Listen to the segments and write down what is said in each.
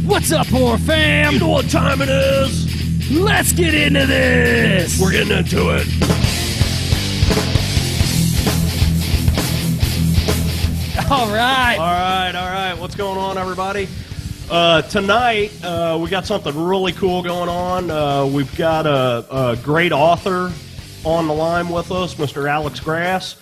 What's up, horror fam? You know what time it is? Let's get into this. We're getting into it. All right. All right. What's going on, everybody? Tonight, we got something really cool going on. We've got a great author on the line with us, Mr. Alex Grass.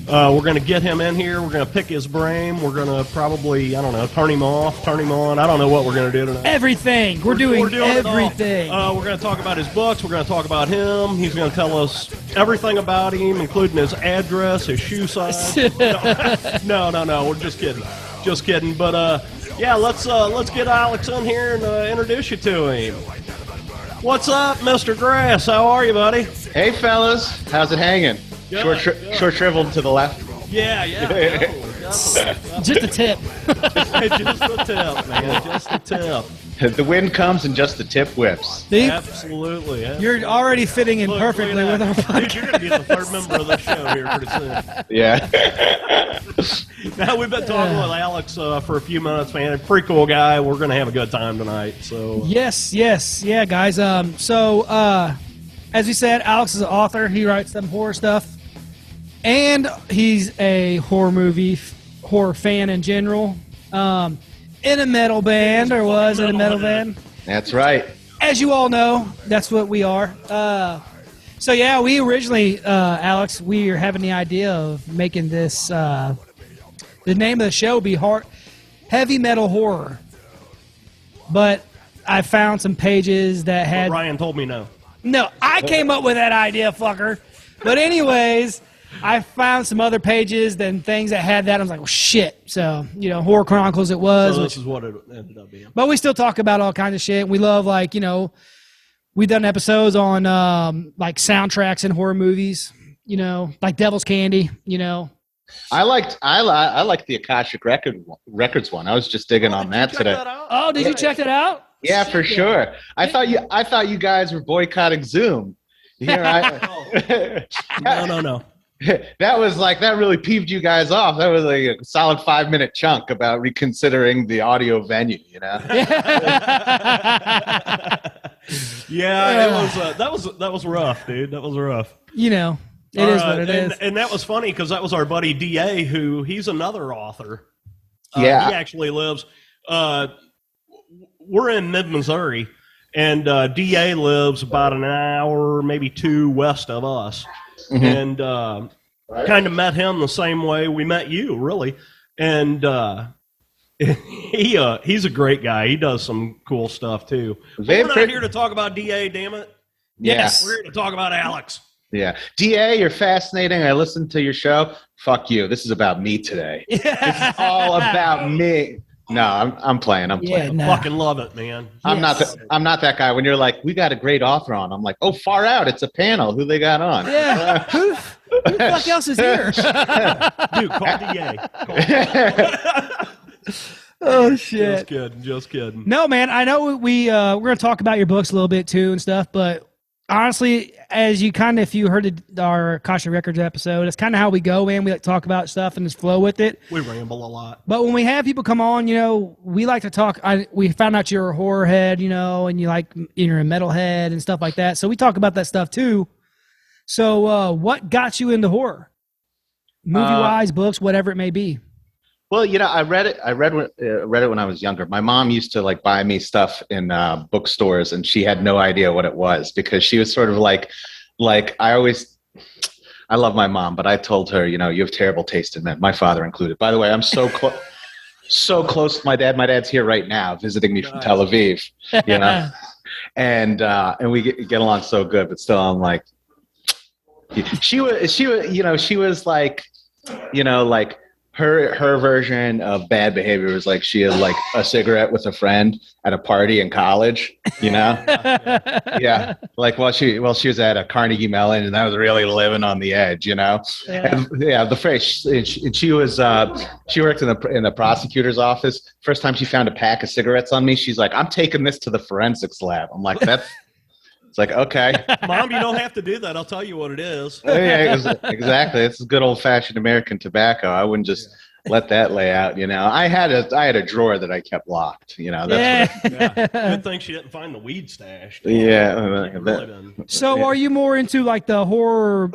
We're going to get him in here. We're going to pick his brain. We're going to probably, I don't know, turn him off, turn him on. I don't know what we're going to do tonight. Everything. We're doing everything. We're going to talk about his books. We're going to talk about him. He's going to tell us everything about him, including his address, his shoe size. No. We're just kidding. Just kidding. But, yeah, let's get Alex in here and introduce you to him. What's up, Mr. Grass? How are you, buddy? Hey, fellas. How's it hanging? Good, Short shriveled to the left. Yeah. Just a tip. Just the tip, man. Just the tip. The wind comes and just the tip whips. See? Absolutely. You're already fitting in perfectly with our podcast. You're going to be the third member of the show here pretty soon. Yeah. Now, we've been talking with Alex for a few minutes, man. Pretty cool guy. We're going to have a good time tonight. So Yes. Yeah, guys. As we said, Alex is an author. He writes some horror stuff. And he's a horror fan in general. In a metal band, or was in a metal band. That's right. As you all know, that's what we are. So yeah, we originally, Alex, we are having the idea of making this, the name of the show be Heavy Metal Horror. But I found some pages that had... But Ryan told me no. No, I came up with that idea, fucker. But anyways, I found some other pages and things that had that. I was like, well, shit. So, Horror Chronicles it was. So this is what it ended up being. But we still talk about all kinds of shit. We love, we've done episodes on, soundtracks in horror movies, like Devil's Candy, I liked the Akashic Records one. I was just digging on that today. Oh, did you check that out? Yeah, for sure. I thought you guys were boycotting Zoom. No. That really peeved you guys off. That was like a solid 5-minute chunk about reconsidering the audio venue, Yeah, that was rough, dude. That was rough. It is what it is. And that was funny because that was our buddy DA, he's another author. Yeah. He actually lives we're in mid-Missouri, and DA lives about an hour, maybe two west of us. Mm-hmm. And kind of met him the same way we met you, really. And he's a great guy. He does some cool stuff, too. We're not here to talk about DA, damn it. Yes. We're here to talk about Alex. Yeah. DA, you're fascinating. I listened to your show. Fuck you. This is about me today. This is all about me. No, I'm playing. I'm playing. I fucking love it, man. I'm not that guy. When you're like, we got a great author on, I'm like, oh, far out. It's a panel. Who they got on? Yeah. Who the fuck else is here? Dude, call DA. Oh shit. Just kidding. No, man. I know we're gonna talk about your books a little bit too and stuff, but honestly, as you if you heard our Akashic Records episode, it's kind of how we go, man. We like to talk about stuff and just flow with it. We ramble a lot. But when we have people come on, we like to talk. We found out you're a horror head, and you're a metal head and stuff like that. So we talk about that stuff too. So what got you into horror? Movie-wise, books, whatever it may be. Well, I read it when I was younger. My mom used to buy me stuff in bookstores, and she had no idea what it was because she was sort of like I love my mom, but I told her, you have terrible taste in men, my father included. By the way, I'm so close to my dad. My dad's here right now visiting me from Tel Aviv, and we get along so good, but still I'm like, she was like, her version of bad behavior was she had a cigarette with a friend at a party in college, yeah, while she was at a Carnegie Mellon, and I was really living on the edge, Yeah. And, the phrase, she worked in the prosecutor's office. First time she found a pack of cigarettes on me, she's like, I'm taking this to the forensics lab. I'm like, that's It's like, okay. Mom, you don't have to do that. I'll tell you what it is. Yeah, exactly. It's good old fashioned American tobacco. I wouldn't just let that lay out. I had a drawer that I kept locked. That's what Good thing she didn't find the weed stash. So, are you more into like the horror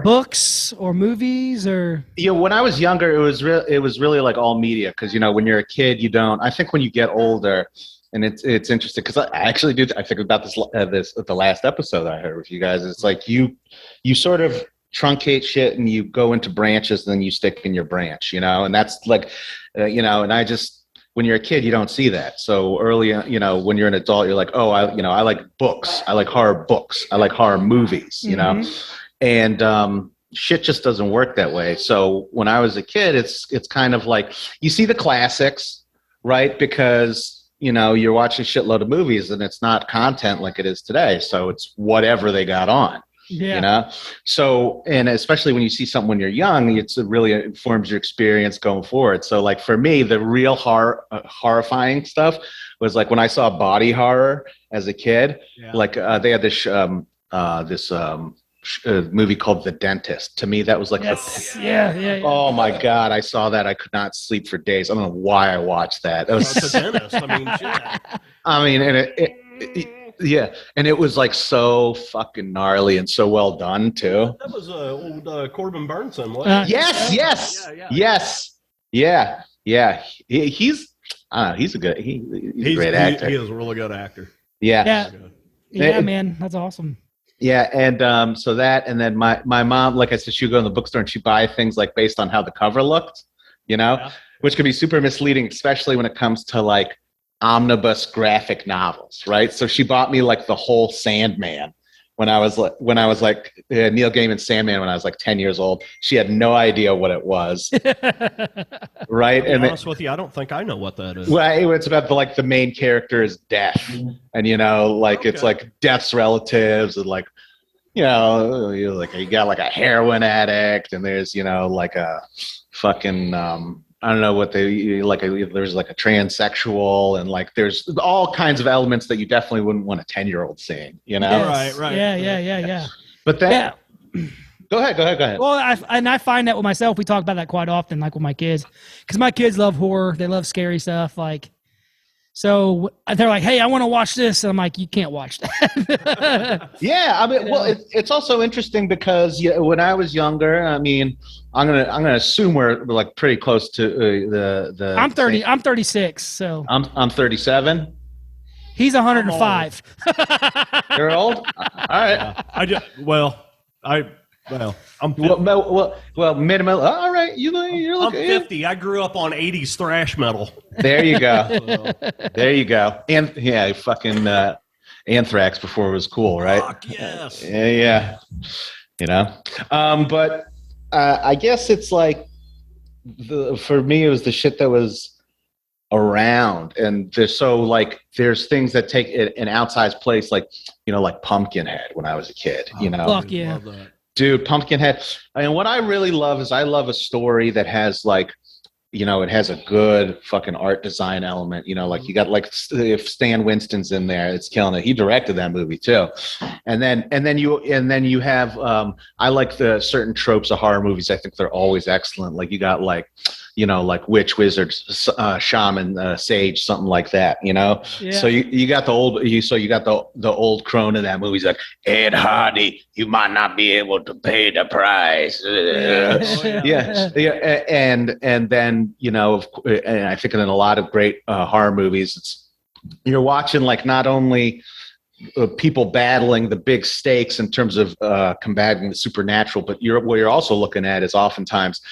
books or movies or? When I was younger, it was really like all media because when you're a kid, you don't. I think when you get older. And it's interesting because I actually do. I think about this the last episode I heard with you guys. It's like you sort of truncate shit and you go into branches, and then you stick in your branch, and that's like, And I just when you're a kid, you don't see that. So early, when you're an adult, you're like, oh, I like books. I like horror books. I like horror movies. And shit just doesn't work that way. So when I was a kid, it's kind of like you see the classics, right? Because you're watching a shitload of movies and it's not content like it is today. So it's whatever they got on, So, and especially when you see something when you're young, it really informs your experience going forward. So like for me, the real horrifying stuff was like when I saw body horror as a kid, like they had this movie called The Dentist. To me, that was like yeah. Oh my God, I saw that. I could not sleep for days. I don't know why I watched that. That was The Dentist. I mean, shit. And and it was like so fucking gnarly and so well done too. That was old Corbin Burnson, wasn't it? Yes. Yeah. He's a great actor. He is a really good actor. Yeah, man, that's awesome. Yeah, and so that, and then my mom, like I said, she would go in the bookstore and she'd buy things like based on how the cover looked, which could be super misleading, especially when it comes to like omnibus graphic novels, right? So she bought me like the whole Sandman when I was like Neil Gaiman's Sandman when I was like 10 years old. She had no idea what it was, right? To be honest with you, I don't think I know what that is. Well, it's about the main character is death, and it's like death's relatives, and like you got like a heroin addict, and there's like a fucking I don't know what they like. There's like a transsexual, and like there's all kinds of elements that you definitely wouldn't want a 10-year-old seeing. Yes. Right. Yeah. But that. Yeah. Go ahead. Well, I find that with myself. We talk about that quite often, like with my kids, because my kids love horror. They love scary stuff. Like, so they're like, "Hey, I want to watch this," and I'm like, "You can't watch that." Yeah, I mean, well, it's also interesting because when I was younger, I mean, I'm gonna assume we're like pretty close to the. I'm 30. I'm 36. So I'm 37. He's 105. You're old. All right. I'm 50. Well, minimal. All right, I'm 50. I grew up on 80s thrash metal. There you go. There you go. And fucking Anthrax before it was cool, right? Fuck yes. Yeah. But I guess it's like for me, it was the shit that was around, and there's things that take an outsized place, like like Pumpkinhead when I was a kid. Fuck yeah. Love that. Dude, Pumpkinhead. And what I really love is I love a story that has like, it has a good fucking art design element. Like you got like if Stan Winston's in there, it's killing it. He directed that movie too. And then you have I like the certain tropes of horror movies. I think they're always excellent. Like you got like witch, wizard, shaman, sage, something like that. Yeah. So you got the old crone in that movie. He's like, Ed Hardy, you might not be able to pay the price. Yeah. And then and I think in a lot of great horror movies, you're watching like not only people battling the big stakes in terms of combating the supernatural, but what you're also looking at is oftentimes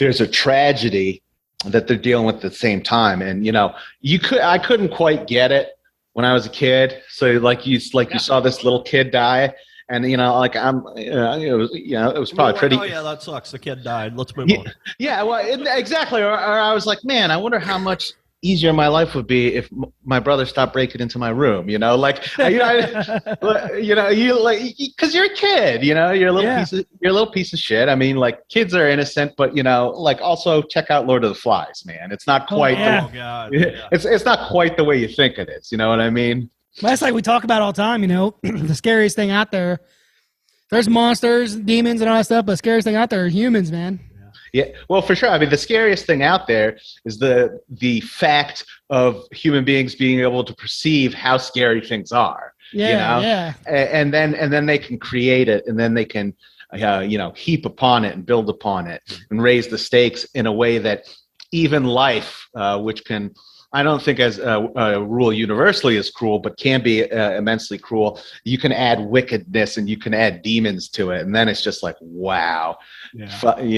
there's a tragedy that they're dealing with at the same time. And I couldn't quite get it when I was a kid. So you saw this little kid die, and it was probably pretty. Oh yeah, that sucks. The kid died. Let's move on. Yeah, well, exactly. Or I was like, man, I wonder how much easier my life would be if my brother stopped breaking into my room. Because you're a kid. You're a little piece of shit. I mean, like kids are innocent, but also check out Lord of the Flies, man. It's not quite. Oh God. Yeah. It's not quite the way you think it is. You know what I mean? That's like we talk about all the time, you know, the scariest thing out there. There's monsters, demons, and all that stuff, but the scariest thing out there are humans, man. Yeah, well, for sure. I mean, the scariest thing out there is the fact of human beings being able to perceive how scary things are. Yeah, you know? yeah. And then they can create it, and then they can, heap upon it and build upon it and raise the stakes in a way that even life, which can, I don't think as a rule universally is cruel, but can be immensely cruel. You can add wickedness and you can add demons to it, and then it's just like, wow, you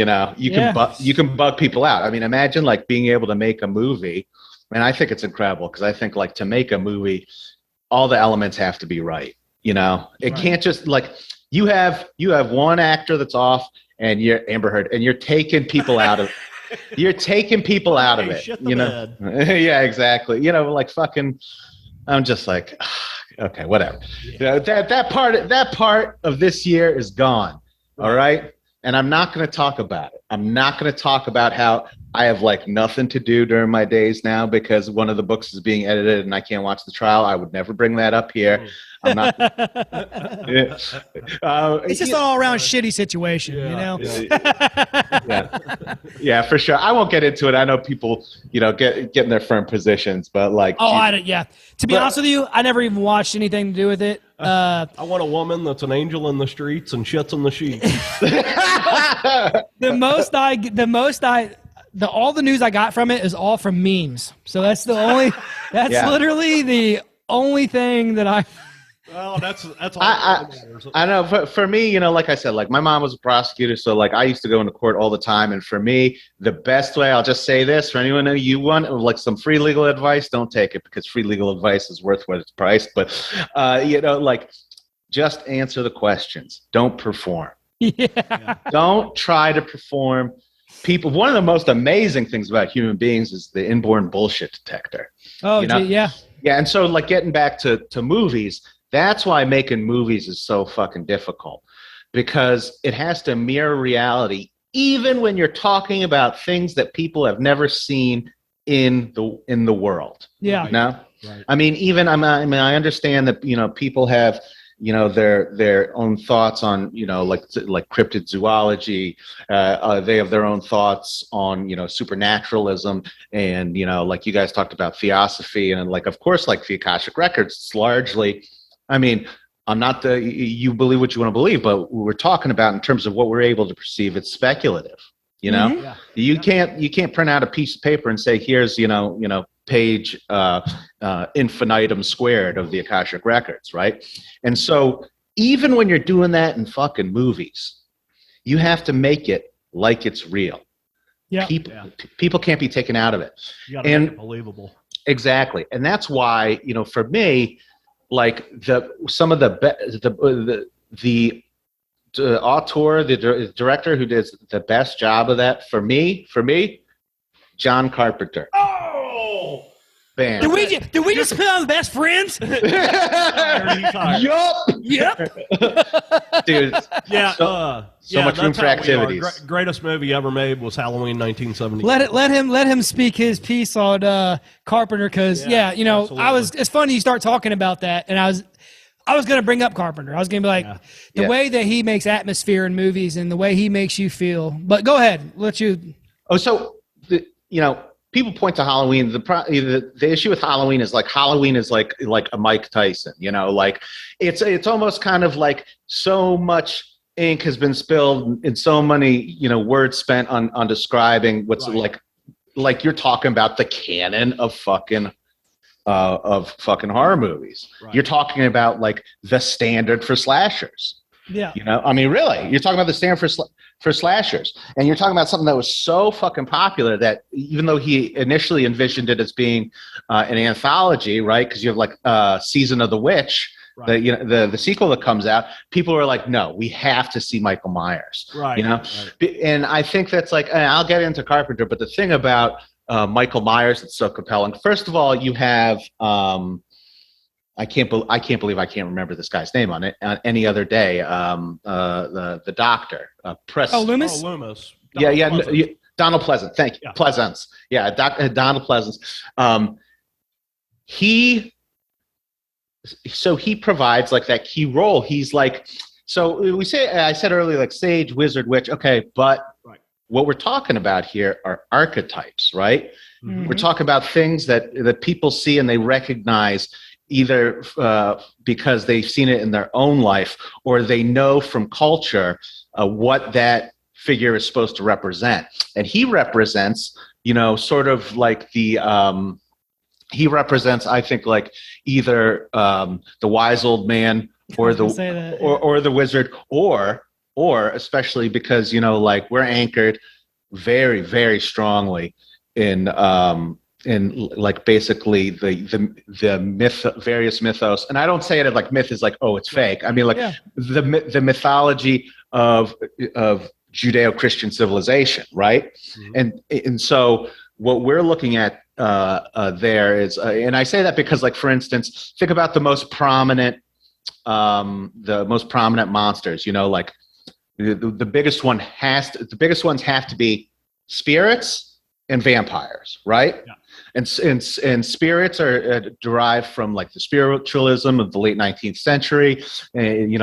can bug people out. I mean, imagine like being able to make a movie, and I think it's incredible because I think like to make a movie, all the elements have to be right. You know, it can't just like you have one actor that's off, and you're Amber Heard, and you're taking people out of. You're taking people out of it, you know? Yeah, exactly. You know, like fucking, I'm just like, okay, whatever. Yeah. You know, that part of this year is gone. All right. And I'm not going to talk about it. I'm not going to talk about how I have like nothing to do during my days now because one of the books is being edited and I can't watch the trial. I would never bring that up here. I'm not. It's just an all-around shitty situation, you know. Yeah, for sure. I won't get into it. I know people, you know, get in their firm positions, but like. Oh, To be honest with you, I never even watched anything to do with it. I want a woman that's an angel in the streets and shits in the sheets. All the news I got from it is all from memes. So that's the only. That's literally the only thing that I. Well, that's all. I know. For me, you know, like I said, like my mom was a prosecutor, so like I used to go into court all the time. And for me, the best way, I'll just say this for anyone who you want like some free legal advice, don't take it because free legal advice is worth what it's priced. But you know, like just answer the questions. Don't perform. Yeah. Don't try to perform. People. One of the most amazing things about human beings is the inborn bullshit detector. Oh, you know? yeah. Yeah, and so like getting back to movies. That's why making movies is so fucking difficult because it has to mirror reality, even when you're talking about things that people have never seen in the world. Yeah. You know? Right. I mean, I understand that, you know, people have, you know, their own thoughts on, you know, like cryptid zoology. They have their own thoughts on, you know, supernaturalism and, you know, like you guys talked about theosophy and like, of course, like the Akashic Records, it's largely, I mean, I'm not you believe what you want to believe, but we're talking about in terms of what we're able to perceive, it's speculative, you know? Mm-hmm. Yeah. You can't print out a piece of paper and say, here's, you know, page infinitum squared of the Akashic Records, right? And so even when you're doing that in fucking movies, you have to make it like it's real. Yeah. People can't be taken out of it. You gotta make it believable. Exactly. And that's why, you know, for me, like some of the auteur, the director who did the best job of that for me, John Carpenter. Oh, bam! Did we just put on the best friends? Yup. Dude. Yeah. So much room for activities. Greatest movie ever made was Halloween 1970. Let him speak his piece on Carpenter because you know absolutely. It's funny you start talking about that and I was going to bring up Carpenter. I was going to be like the way that he makes atmosphere in movies and the way he makes you feel. But go ahead, let you. Oh, so you know. People point to Halloween. The issue with Halloween is like a Mike Tyson, you know, like it's almost kind of like so much ink has been spilled and so many, you know, words spent on describing what's like you're talking about the canon of fucking horror movies. Right. You're talking about like the standard for slashers. Yeah. You know, I mean, really, you're talking about the standard for slashers, and you're talking about something that was so fucking popular that even though he initially envisioned it as being an anthology, right? Because you have like Season of the Witch, the sequel that comes out, people are like, no, we have to see Michael Myers, right? You know, and I think that's like, I'll get into Carpenter, but the thing about Michael Myers that's so compelling, first of all, you have. I can't believe I can't remember this guy's name on it any other day. The doctor, Loomis. Oh, Loomis. Donald Pleasance. Thank you, Pleasance. Yeah, Donald Pleasance. He so he provides like that key role. He's like, so I said earlier, like sage, wizard, witch. Okay, but what we're talking about here are archetypes, right? Mm-hmm. We're talking about things that people see and they recognize either because they've seen it in their own life or they know from culture what that figure is supposed to represent. And he represents, sort of like he represents, I think, like either the wise old man or the wizard, or especially because like we're anchored very, very strongly in like basically the myth, various mythos. And I don't say it like myth is like, oh, it's fake. I mean, like the mythology of Judeo-Christian civilization, right? Mm-hmm. And so what we're looking at there is, and I say that because, like, for instance, think about the most prominent monsters. Like the biggest ones have to be spirits and vampires, right? Yeah. And spirits are derived from like the spiritualism of the late 19th century,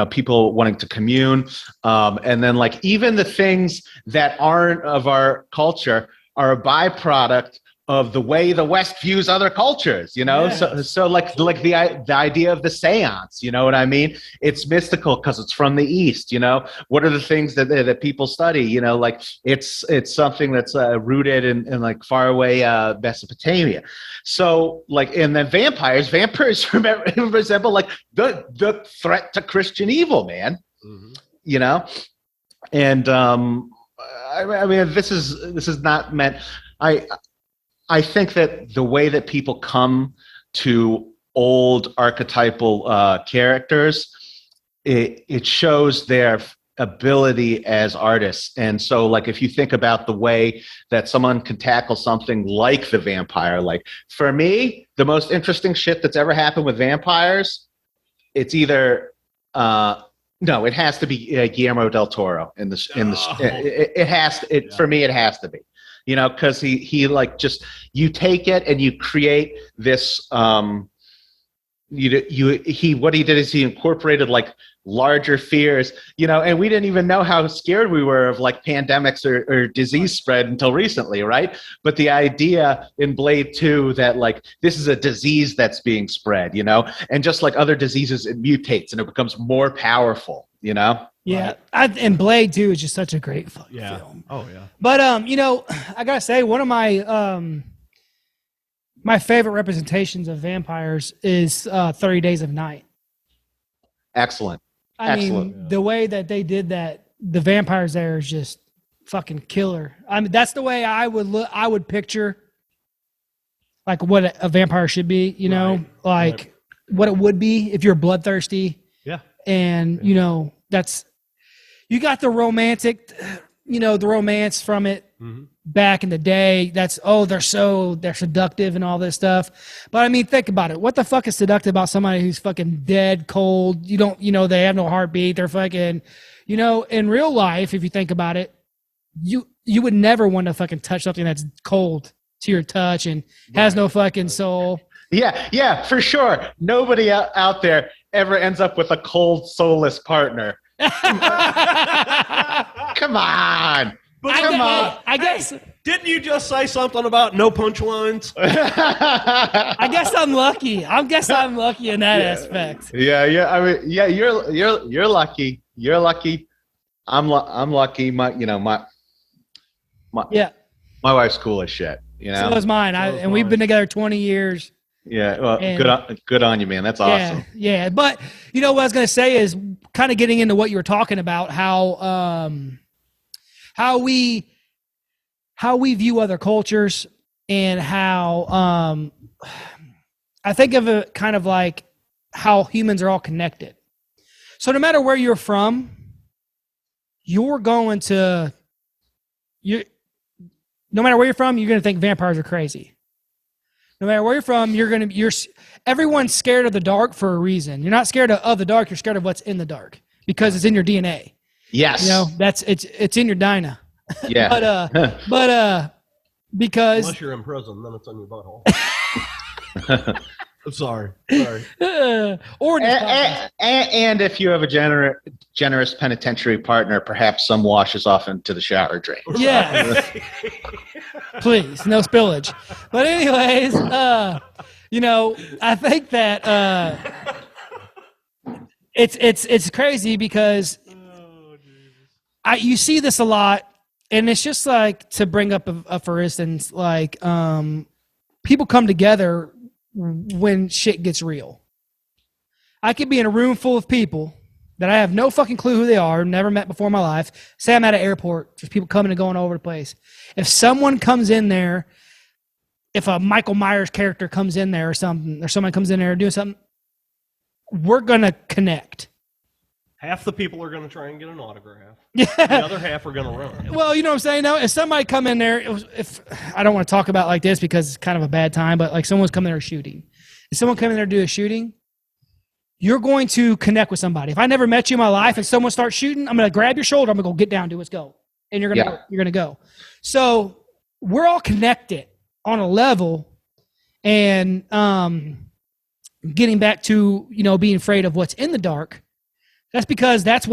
people wanting to commune. And then like even the things that aren't of our culture are a byproduct of the way the West views other cultures, Yes. So like the idea of the seance, you know what I mean? It's mystical because it's from the East, What are the things that people study? Like it's something that's rooted in like faraway Mesopotamia. So like, and then vampires resemble like the threat to Christian evil, man. Mm-hmm. And I mean, this is not meant. I think that the way that people come to old archetypal characters, it shows their ability as artists. And so, like, if you think about the way that someone can tackle something like the vampire, like for me, the most interesting shit that's ever happened with vampires, it's either no, it has to be Guillermo del Toro for me, it has to be. Because he like just, you take it and you create this. What he did is he incorporated like larger fears, and we didn't even know how scared we were of like pandemics or disease spread until recently, right? But the idea in Blade 2 that like this is a disease that's being spread, and just like other diseases, it mutates and it becomes more powerful, Yeah, right. And Blade 2 is just such a great fucking film. Oh yeah. But I gotta say, one of my my favorite representations of vampires is 30 Days of Night. Excellent. I mean, the way that they did that, the vampires there is just fucking killer. I mean, that's the way I would picture like what a vampire should be. Like what it would be if you're bloodthirsty. Yeah. And that's. You got the romantic, the romance from it back in the day. That's, they're seductive and all this stuff. But I mean, think about it. What the fuck is seductive about somebody who's fucking dead, cold? They have no heartbeat. They're fucking, in real life, if you think about it, you would never want to fucking touch something that's cold to your touch and has no fucking soul. Yeah, for sure. Nobody out there ever ends up with a cold, soulless partner. Come on. I guess. Didn't you just say something about no punchlines? I guess I'm lucky. I'm lucky in that aspect. Yeah. I mean, yeah. You're lucky. You're lucky. I'm lucky. My wife's cool as shit. So is mine. We've been together 20 years. Yeah, well, good on you, man. That's awesome. Yeah. But what I was going to say is kind of getting into what you were talking about, how we view other cultures, and how I think of it kind of like how humans are all connected. So no matter where you're from, no matter where you're from, you're going to think vampires are crazy. No matter where you're from, everyone's scared of the dark for a reason. You're not scared of the dark. You're scared of what's in the dark because it's in your DNA. Yes. It's in your dyna. Yeah. but because unless you're in prison, then it's in your butthole. Sorry. Or And if you have a generous penitentiary partner, perhaps some washes off into the shower drain. Yeah. Please, no spillage. But anyways, I think that it's crazy because you see this a lot, and it's just like, to bring up for instance, like people come together when shit gets real. I could be in a room full of people that I have no fucking clue who they are, never met before in my life. Say I'm at an airport, there's people coming and going all over the place. If someone comes in there, if a Michael Myers character comes in there or something, or someone comes in there doing something, we're gonna connect. Half the people are going to try and get an autograph. Yeah. The other half are going to run. Well, you know what I'm saying? No, if somebody come in there, if I don't want to talk about like this because it's kind of a bad time, but like someone's coming there shooting. If someone come in there to do a shooting, you're going to connect with somebody. If I never met you in my life and someone starts shooting, I'm going to grab your shoulder. I'm going to go get down, let's go. And you're going to go. So we're all connected on a level, and getting back to, being afraid of what's in the dark. That's because that's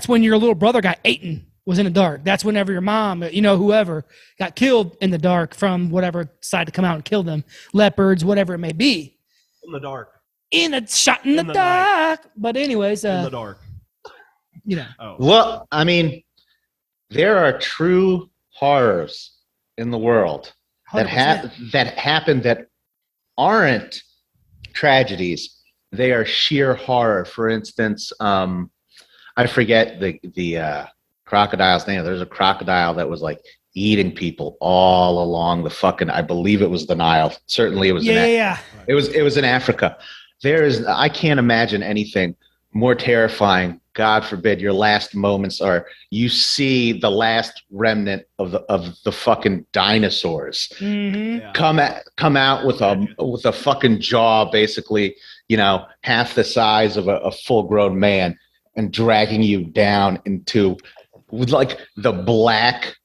when your little brother got eaten, was in the dark. That's whenever your mom, whoever got killed in the dark from whatever decided to come out and kill them, leopards, whatever it may be. In the dark. Shot in the dark. Night. But anyways, in the dark. Oh. Well, I mean, there are true horrors in the world that happen that aren't tragedies. They are sheer horror. For instance, I forget the crocodile's name. There's a crocodile that was like eating people all along the fucking, I believe it was the Nile. Certainly it was. It was in Africa. I can't imagine anything more terrifying. God forbid your last moments are, you see the last remnant of the fucking dinosaurs come out with a fucking jaw, basically, half the size of a full grown man, and dragging you down into like the black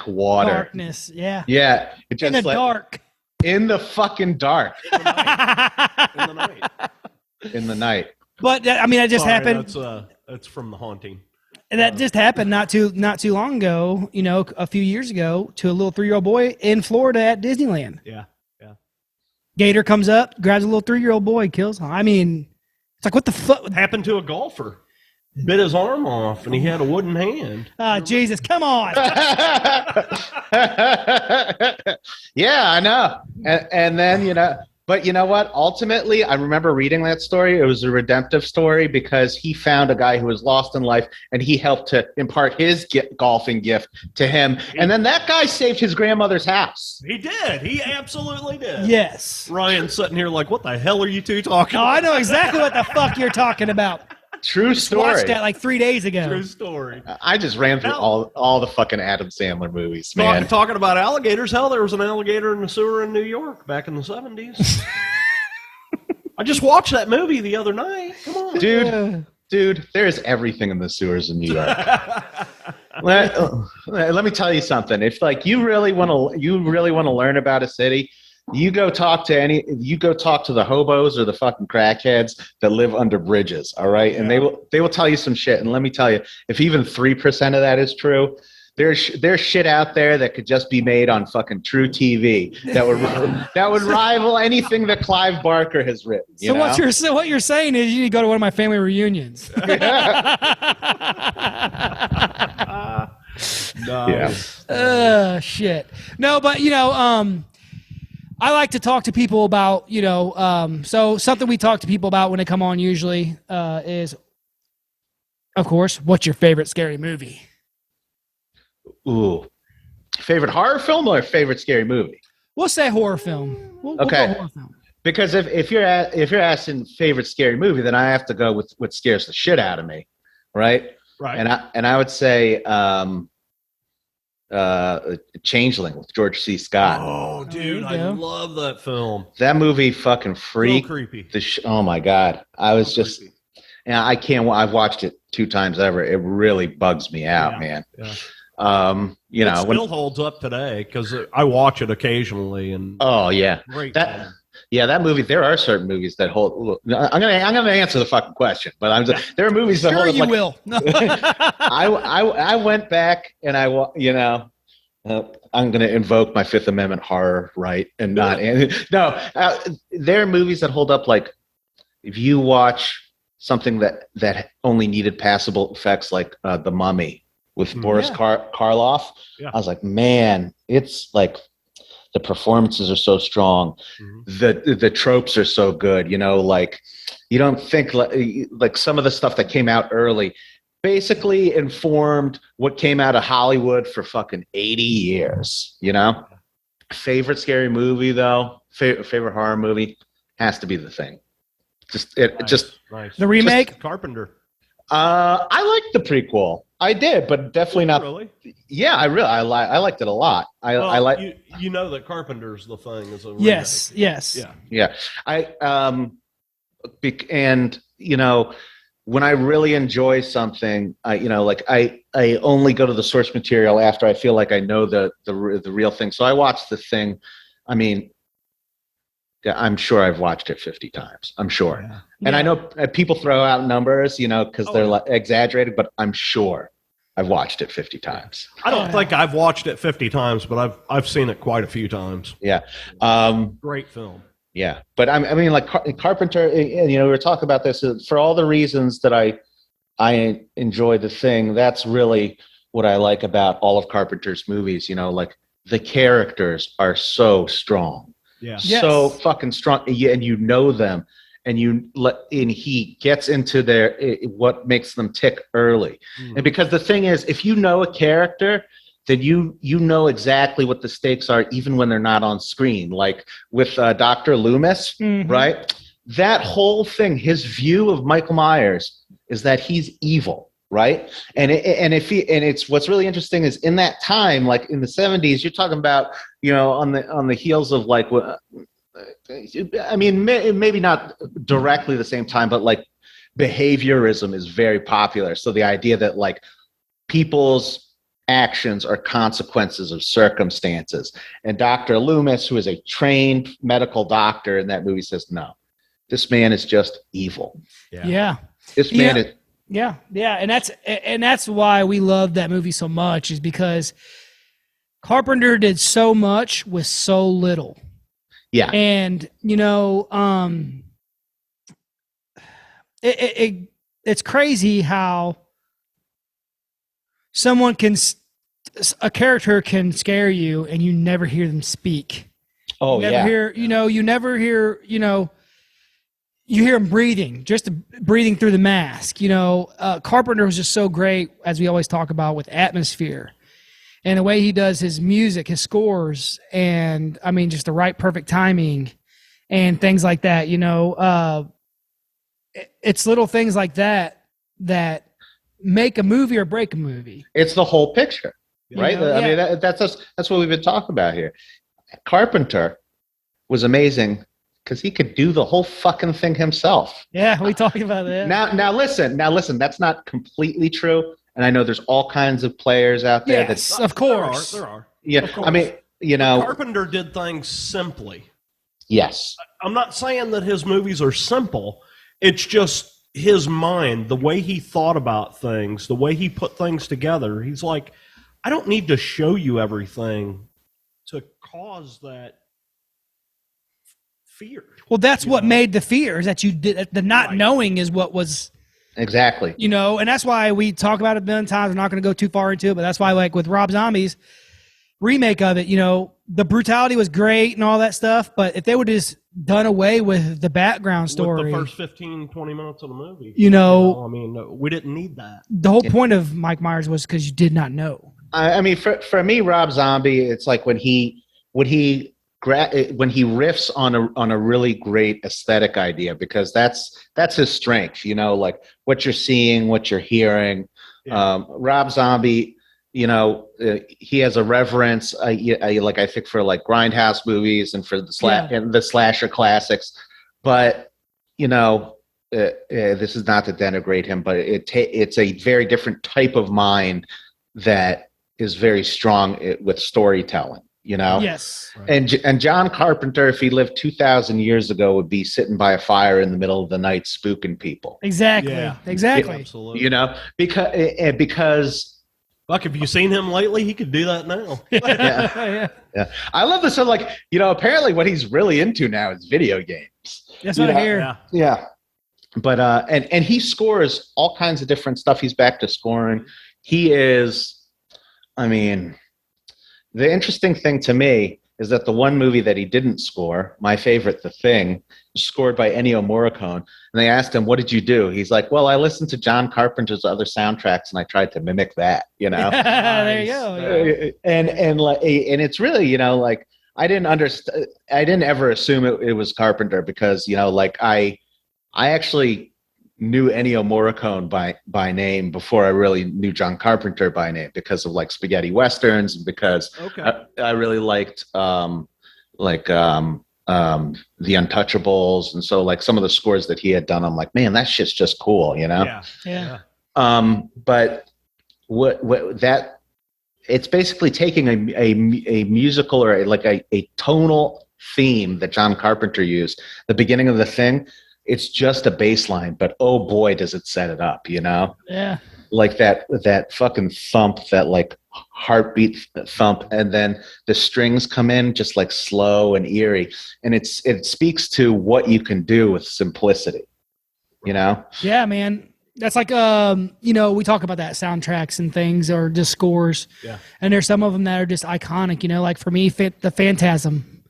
water. Darkness, yeah. Yeah. In the dark. In the fucking dark. In the night. In the night. But I mean, that just happened. That's from The Haunting. And that just happened not too long ago, a few years ago, to a little 3-year-old boy in Florida at Disneyland. Yeah. Gator comes up, grabs a little 3-year-old boy, kills him. I mean, it's like, what the fuck happened to a golfer? Bit his arm off, and he had a wooden hand. Jesus, come on. Yeah, I know. And then, but you know what? Ultimately, I remember reading that story. It was a redemptive story because he found a guy who was lost in life, and he helped to impart his golfing gift to him. And then that guy saved his grandmother's house. He did. He absolutely did. Yes. Ryan's sitting here like, what the hell are you two talking about? I know exactly what the fuck you're talking about. True story. Watched that like 3 days ago. True story. I just ran through all the fucking Adam Sandler movies, man. Talking about alligators, hell, there was an alligator in the sewer in New York back in the 70s. I just watched that movie the other night. Come on. Dude, there's everything in the sewers in New York. Let me tell you something. If like you really want to learn about a city, you go talk to the hobos or the fucking crackheads that live under bridges, all right? And they will tell you some shit. And let me tell you, if even 3% of that is true, there's shit out there that could just be made on fucking True TV that would rival anything that Clive Barker has written. So what you're saying is you need to go to one of my family reunions. No. Shit. No, but I like to talk to people about, so something we talk to people about when they come on usually is, of course, what's your favorite scary movie? Ooh. Favorite horror film or favorite scary movie? We'll say horror film. We'll go horror film. Because if you're asking favorite scary movie, then I have to go with what scares the shit out of me, right? Right. And I would say Changeling with George C. Scott. Oh, dude, I love that film. That movie fucking freaked. So creepy. Oh my god, I was just, I can't. I've watched it 2 times ever. It really bugs me out, man. Yeah. It still holds up today because I watch it occasionally. And oh yeah, great. Yeah, that movie. There are certain movies that hold. Look, I'm gonna answer the fucking question, but there are movies that Sure, hold up. you Like, will. I went back and I'm going to invoke my Fifth Amendment horror right and not there are movies that hold up. Like if you watch something that only needed passable effects, like The Mummy with Boris Karloff, I was like, man, it's like the performances are so strong, the tropes are so good. Like you don't think like some of the stuff that came out early basically informed what came out of Hollywood for fucking 80 years, Favorite scary movie, though, favorite horror movie has to be The Thing. Nice. The remake? Carpenter. I liked the prequel. I did, but definitely not. Really? Yeah, I liked it a lot. I like. That Carpenter's The Thing is a remake. Yes. Yeah. When I really enjoy something, I only go to the source material after I feel like I know the real thing. So I watched The Thing. I mean, I'm sure I've watched it 50 times. I'm sure. Yeah. And I know people throw out numbers, because they're like exaggerated, but I'm sure I've watched it 50 times. I don't think I've watched it 50 times, but I've seen it quite a few times. Yeah. Great film. Yeah, but I mean, like Carpenter, we were talking about this for all the reasons that I enjoy The Thing. That's really what I like about all of Carpenter's movies. Like the characters are so strong, so fucking strong, and you know them, and he gets into what makes them tick early, and because the thing is, if you know a character, then you know exactly what the stakes are, even when they're not on screen. Like with Dr. Loomis, right? That whole thing, his view of Michael Myers is that he's evil, right? And it's what's really interesting is in that time, like in the 70s, you're talking about, on the heels of like, I mean, maybe not directly the same time, but like behaviorism is very popular. So the idea that like people's actions are consequences of circumstances. And Dr. Loomis, who is a trained medical doctor in that movie, says, no, this man is just evil. Yeah. This man is. Yeah. And that's why we love that movie so much, is because Carpenter did so much with so little. Yeah. And, it's crazy how a character can scare you and you never hear them speak. Oh, you never hear, you hear him breathing, just breathing through the mask. Carpenter was just so great, as we always talk about, with atmosphere and the way he does his music, his scores, and I mean, just the right perfect timing and things like that. It's little things like that make a movie or break a movie. It's the whole picture, right? I mean, that's what we've been talking about here. Carpenter was amazing because he could do the whole fucking thing himself. Yeah, we talked about that. Now listen. That's not completely true, and I know there's all kinds of players out there. Yes, of course there are. Yeah, course. I mean, Carpenter did things simply. Yes, I'm not saying that his movies are simple. It's just his mind, the way he thought about things, the way he put things together. He's like, I don't need to show you everything to cause that fear. Well, that's what made the fear, is that you did the not knowing is what was exactly. And that's why we talk about it a million times. We're not going to go too far into it, but that's why, like with Rob Zombie's remake of it, the brutality was great and all that stuff, but if they would just done away with the background story, with the first 15, 20 minutes of the movie, I mean, we didn't need that. The whole point of Mike Myers was because you did not know. I mean, for me, Rob Zombie, it's like when he riffs on a really great aesthetic idea, because that's his strength. Like what you're seeing, what you're hearing. Yeah. Rob Zombie, he has a reverence. I think for like grindhouse movies and for the slasher classics, but this is not to denigrate him, but it's a very different type of mind that is very strong with storytelling. you know? Yes. And John Carpenter, if he lived 2,000 years ago, would be sitting by a fire in the middle of the night spooking people. Exactly. Yeah. Exactly. Absolutely. You know, because Fuck, have you seen him lately? He could do that now. Yeah. yeah, I love this. So, like, you know, apparently what he's really into now is video games. That's You what I know? hear. Yeah. Yeah. But and he scores all kinds of different stuff. He's back to scoring. He is, I mean, the interesting thing to me is that the one movie that he didn't score, my favorite, The Thing, was scored by Ennio Morricone. And they asked him, "What did you do?" He's like, "Well, I listened to John Carpenter's other soundtracks and I tried to mimic that." You know, There you go. Yeah. and it's really, you know, like I didn't understand. I didn't ever assume it was Carpenter because, you know, like I actually knew Ennio Morricone by name before I really knew John Carpenter by name because of like spaghetti westerns and because I really liked The Untouchables, and so like some of the scores that he had done, I'm like, man, that shit's just cool, you know? Yeah. But what that it's basically taking a musical or a tonal theme that John Carpenter used. The beginning of The Thing, it's just a bass line, but oh boy, does it set it up, you know? Yeah. Like that fucking thump, that like heartbeat thump, and then the strings come in just like slow and eerie, and it speaks to what you can do with simplicity, you know? Yeah, man. That's like you know, we talk about that soundtracks and things or just scores. Yeah. And there's some of them that are just iconic, you know, like for me, the Phantasm.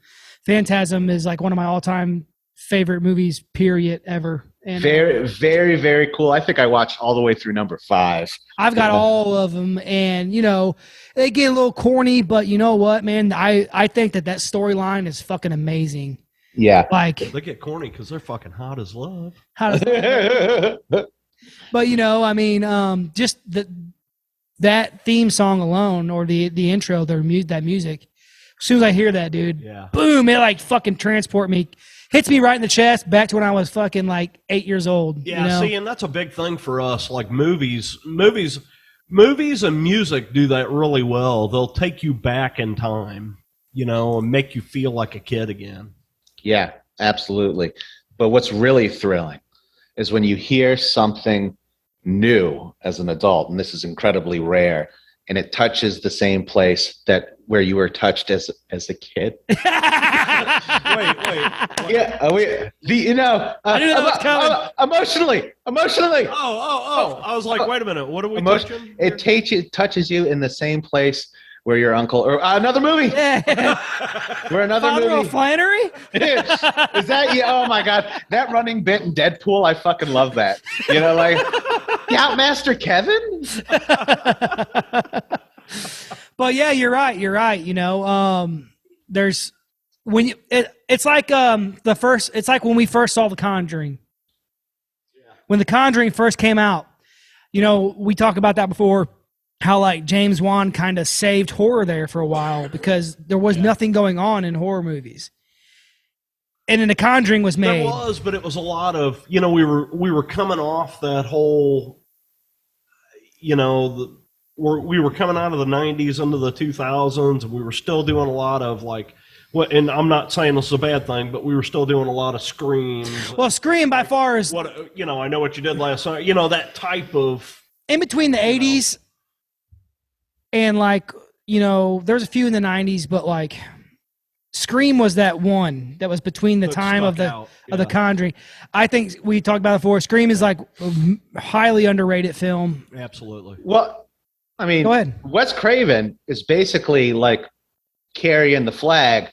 Phantasm is like one of my all-time favorite movies, period, ever. And Very, very, very cool. I think I watched all the way through number 5. I've got all of them, and you know, they get a little corny, but you know what, man? I think that storyline is fucking amazing. Yeah. Like They get corny because they're fucking hot as love. how does but you know, I mean, just that theme song alone, or the intro, that music. As soon as I hear that, dude, boom, it like fucking transport me. Hits me right in the chest, back to when I was fucking like 8 years old. Yeah, you know? see, and that's a big thing for us. Like movies and music do that really well. They'll take you back in time, you know, and make you feel like a kid again. Yeah, absolutely. But what's really thrilling is when you hear something new as an adult, and this is incredibly rare, and it touches the same place where you were touched as a kid. Wait. Yeah, I didn't know that was coming. Emotionally. Oh! I was like, wait a minute, what are we touching? It touches you in the same place where your uncle, or another movie. Where another Father movie. Flannery? Is that you? Oh my God, that running bit in Deadpool, I fucking love that. You know, like Outmaster Kevin. But yeah, you're right. You know, there's when you it's like it's like when we first saw The Conjuring. When The Conjuring first came out, you know, we talked about that before, how like James Wan kind of saved horror there for a while because there was nothing going on in horror movies. And then The Conjuring was made. There was, but it was a lot of, you know, we were coming off that whole, you know, we were coming out of the 90s into the 2000s, and we were still doing a lot of like, and I'm not saying this is a bad thing, but we were still doing a lot of screams. Well, Scream by far is what, you know, I Know What You Did Last Night, you know, that type of in between the 80s and like, you know, there's a few in the 90s, but like Scream was that one that was between the time of the Conjuring. I think we talked about it before. Scream is like a highly underrated film. Absolutely. Well, I mean, go ahead. Wes Craven is basically like carrying the flag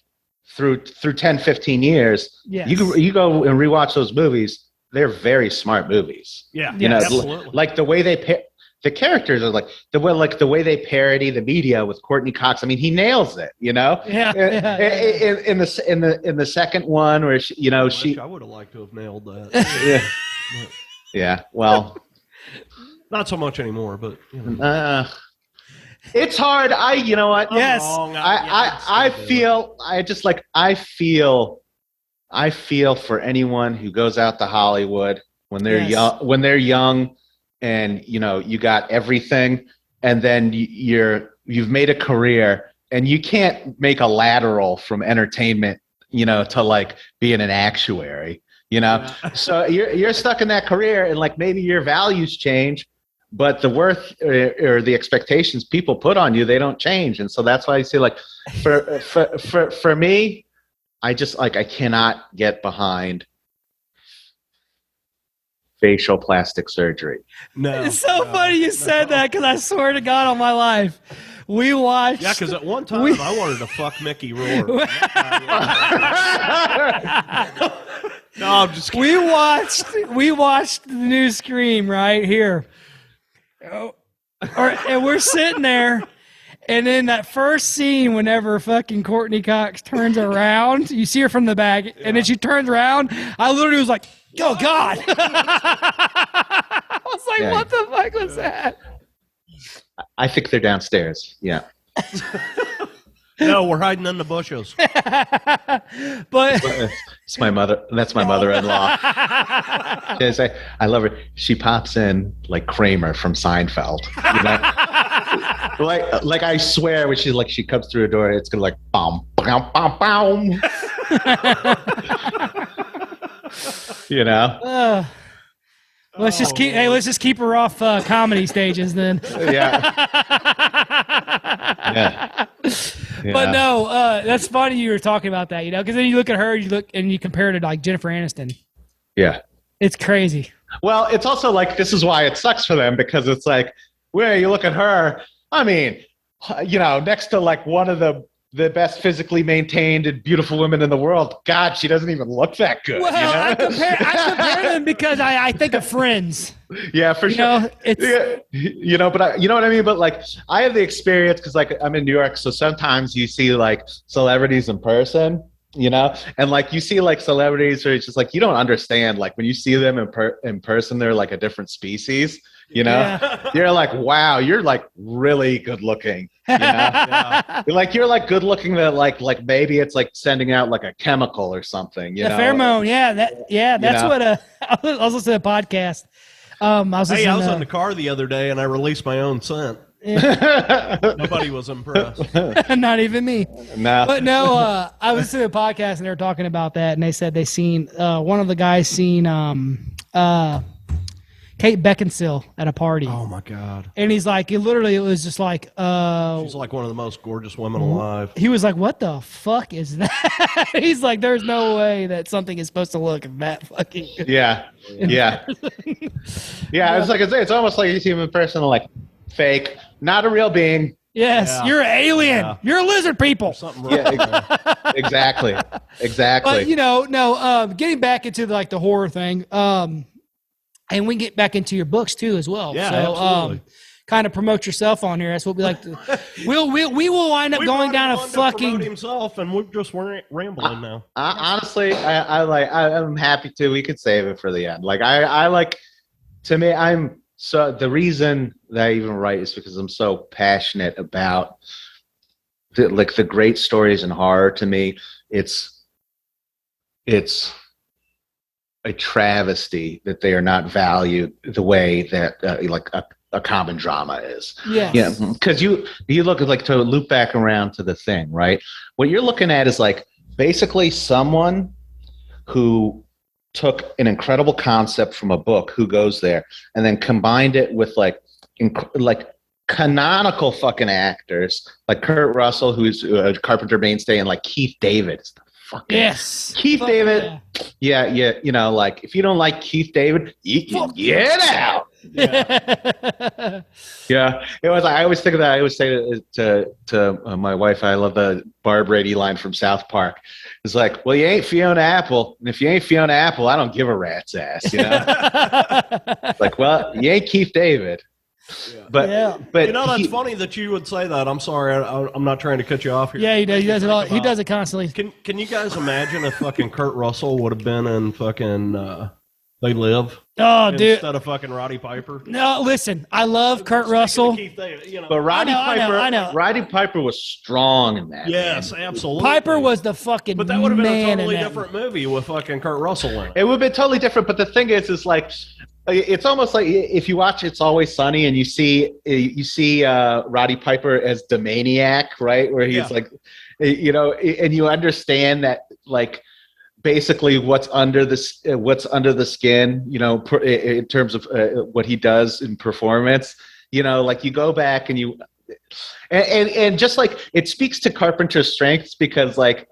through 10, 15 years. Yes. You go and rewatch those movies. They're very smart movies. Yeah. You know, absolutely. like the way the characters are like the way they parody the media with Courtney Cox. I mean, he nails it. You know. In the second one, where I would have liked to have nailed that. Yeah. Well, not so much anymore, but you know. It's hard. You know what? Yes. I feel for anyone who goes out to Hollywood when they're young, and you know, you got everything, and then you've made a career, and you can't make a lateral from entertainment, to like being an actuary, So you're stuck in that career, and like maybe your values change, but the worth or the expectations people put on you, they don't change. And so that's why I say, like, for me, I just like, I cannot get behind facial plastic surgery. No, it's so funny you said that, because I swear to God on my life, we watched. Yeah, because at one time I wanted to fuck Mickey Rourke. No, I'm just kidding. We watched the new Scream right here, and we're sitting there, and then that first scene, whenever fucking Courtney Cox turns around, you see her from the back, and then she turns around. I literally was like, "Oh God!" I was like, "What the fuck was that?" I think they're downstairs. Yeah. No, we're hiding in the bushes. But it's my mother. That's my mother-in-law. I love her. She pops in like Kramer from Seinfeld. Like I swear, when she comes through a door, it's gonna like bom bom bom bom. Let's just keep her off comedy stages then. Yeah. But no, that's funny you were talking about that, because then you look at her, you compare it to like Jennifer Aniston. Yeah. It's crazy. Well, it's also like, this is why it sucks for them, because it's like, where you look at her, I mean, next to like one of the best physically maintained and beautiful women in the world. God, she doesn't even look that good. Well, I compare them because I think of Friends. Yeah, for sure. But you know what I mean? But like, I have the experience because like I'm in New York. So sometimes you see like celebrities in person, and like you see like celebrities where it's just like, you don't understand. Like when you see them in person, they're like a different species. You're like, wow, you're like really good looking. Yeah. You're like good looking that like maybe it's like sending out like a chemical or something. The pheromone, that's what I was listening to a podcast. I was in the car the other day and I released my own scent. Yeah. Nobody was impressed. Not even me. No. But no, I was listening to a podcast and they were talking about that, and they said they seen one of the guys seen Kate Beckinsale at a party. Oh my God. And he's like, it was just like, she's like one of the most gorgeous women alive. He was like, what the fuck is that? He's like, there's no way that something is supposed to look that fucking good. Yeah. It's like, it's almost like you see him in person, like fake, not a real being. Yes, you're an alien. Yeah. You're a lizard people. Something wrong. Yeah, exactly. But getting back into like the horror thing, and we can get back into your books too as well. Yeah, so, absolutely. Kind of promote yourself on here. That's what we like to. We will wind up going down a fucking himself, and we're just rambling now. Honestly, I'm happy to. We could save it for the end. Like I like. To me, the reason that I even write is because I'm so passionate about the great stories in horror. To me, it's a travesty that they are not valued the way that like a common drama is. Yes. Yeah. Because you look at, like, to loop back around to The Thing, right? What you're looking at is like basically someone who took an incredible concept from a book, who goes there and then combined it with like canonical fucking actors like Kurt Russell, who's a Carpenter mainstay, and like Keith David. Keith David. Yeah. Like if you don't like Keith David, you get out. Yeah. Yeah. It was. I always think of that. I always say to my wife, I love the Barb Brady line from South Park. It's like, well, you ain't Fiona Apple, and if you ain't Fiona Apple, I don't give a rat's ass. Like, well, you ain't Keith David. Yeah. But that's funny that you would say that. I'm sorry, I'm not trying to cut you off here. Yeah, he does. He does it all. He does it constantly. Can you guys imagine if fucking Kurt Russell would have been in fucking They Live? Oh, dude! Instead of fucking Roddy Piper. No, listen, I love Kurt Russell. But Roddy Piper, I know. Roddy Piper was strong in that. Yes, man. absolutely. Piper was the fucking. But that would have been a totally man different movie with fucking Kurt Russell in it. It would have been totally different. But the thing is like, It's almost like if you watch It's Always Sunny and you see Roddy Piper as the maniac, right? Where he's like, you know, and you understand that like basically what's under the skin, you know, in terms of what he does in performance. You know, like you go back and you and just like it speaks to Carpenter's strengths because like.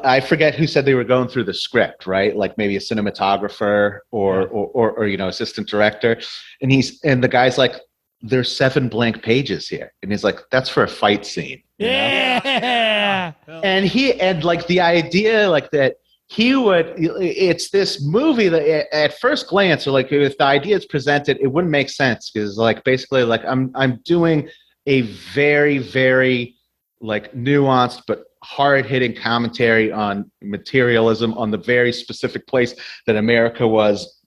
I forget who said they were going through the script, right? Like maybe a cinematographer or you know, assistant director. And the guy's like, there's 7 blank pages here. And he's like, that's for a fight scene. Yeah. And like the idea like that it's this movie that at first glance, or like if the idea is presented, it wouldn't make sense because like basically like I'm doing a very, very like nuanced but hard-hitting commentary on materialism, on the very specific place that America was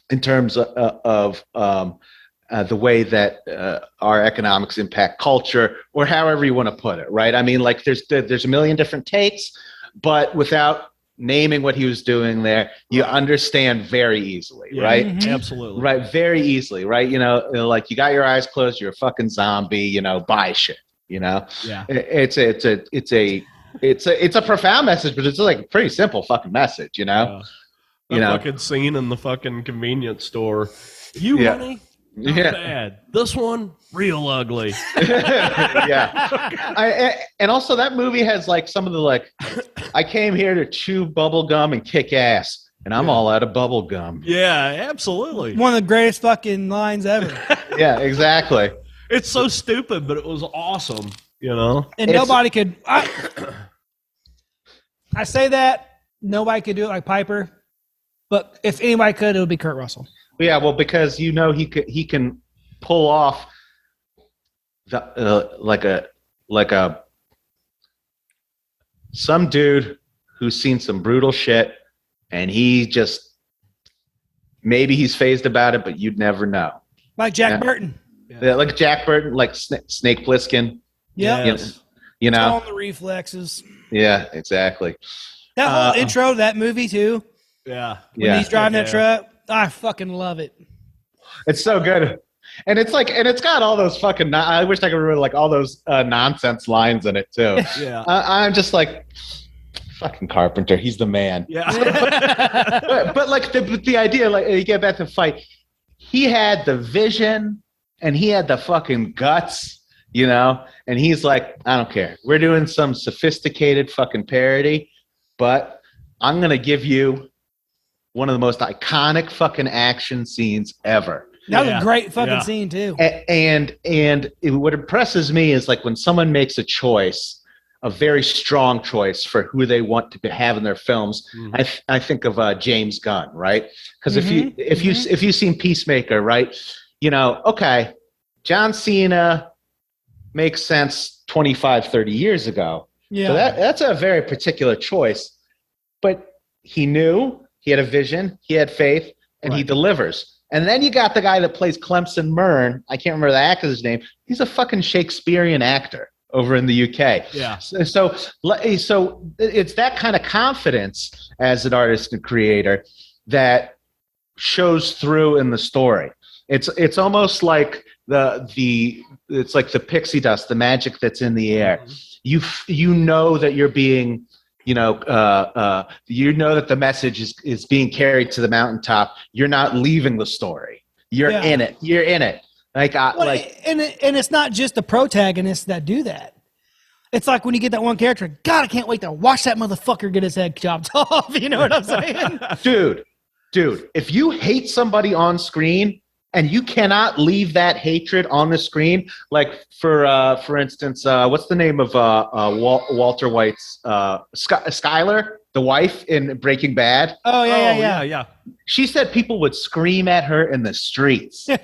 in terms of the way that our economics impact culture, or however you want to put it, right? I mean, like there's a million different takes, but without naming what he was doing there, you understand very easily, right? Mm-hmm. Absolutely. Right, very easily, right? You know, like you got your eyes closed, you're a fucking zombie, you know, buy shit, you know? Yeah. It's a profound message, but it's like a pretty simple fucking message, you know. You know, fucking scene in the fucking convenience store. You money, not bad. This one, real ugly. And also that movie has like some of the like, I came here to chew bubble gum and kick ass, and I'm all out of bubble gum. Yeah, absolutely. One of the greatest fucking lines ever. Yeah, exactly. It's so stupid, but it was awesome. You know, and nobody could. I say that nobody could do it like Piper, but if anybody could, it would be Kurt Russell. Yeah, well, because you know he can pull off the like a some dude who's seen some brutal shit, and he just maybe he's phased about it, but you'd never know. Like Jack Burton. Yeah, like Jack Burton, like Snake Plissken. Yeah, you know, all the reflexes. Yeah, exactly. That whole intro to that movie too. Yeah, when he's driving that truck, I fucking love it. It's so good, and it's like, and it's got all those fucking. I wish I could remember like all those nonsense lines in it too. Yeah, I'm just like, fucking Carpenter. He's the man. Yeah, but like the idea, like you get back to the fight, he had the vision and he had the fucking guts. You know, and he's like, I don't care. We're doing some sophisticated fucking parody, but I'm going to give you one of the most iconic fucking action scenes ever. That was a great fucking scene too. And what impresses me is like when someone makes a choice, a very strong choice for who they want to have in their films. Mm-hmm. I think of James Gunn, right? Because if you've seen Peacemaker, right? You know, okay, John Cena makes sense 25, 30 years ago. Yeah. So that's a very particular choice. But he knew, he had a vision, he had faith, and he delivers. And then you got the guy that plays Clemson Mern. I can't remember the actor's name. He's a fucking Shakespearean actor over in the UK. Yeah. So it's that kind of confidence as an artist and creator that shows through in the story. It's almost like it's like the pixie dust, the magic that's in the air. Mm-hmm. You know that you're being, you know that the message is being carried to the mountaintop. You're not leaving the story. You're in it. You're in it. And it's not just the protagonists that do that. It's like when you get that one character, God, I can't wait to watch that motherfucker get his head chopped off. You know what I'm saying? Dude, if you hate somebody on screen, and you cannot leave that hatred on the screen. Like for instance, what's the name of Walter White's Skyler, the wife in Breaking Bad? Oh yeah. She said people would scream at her in the streets. Do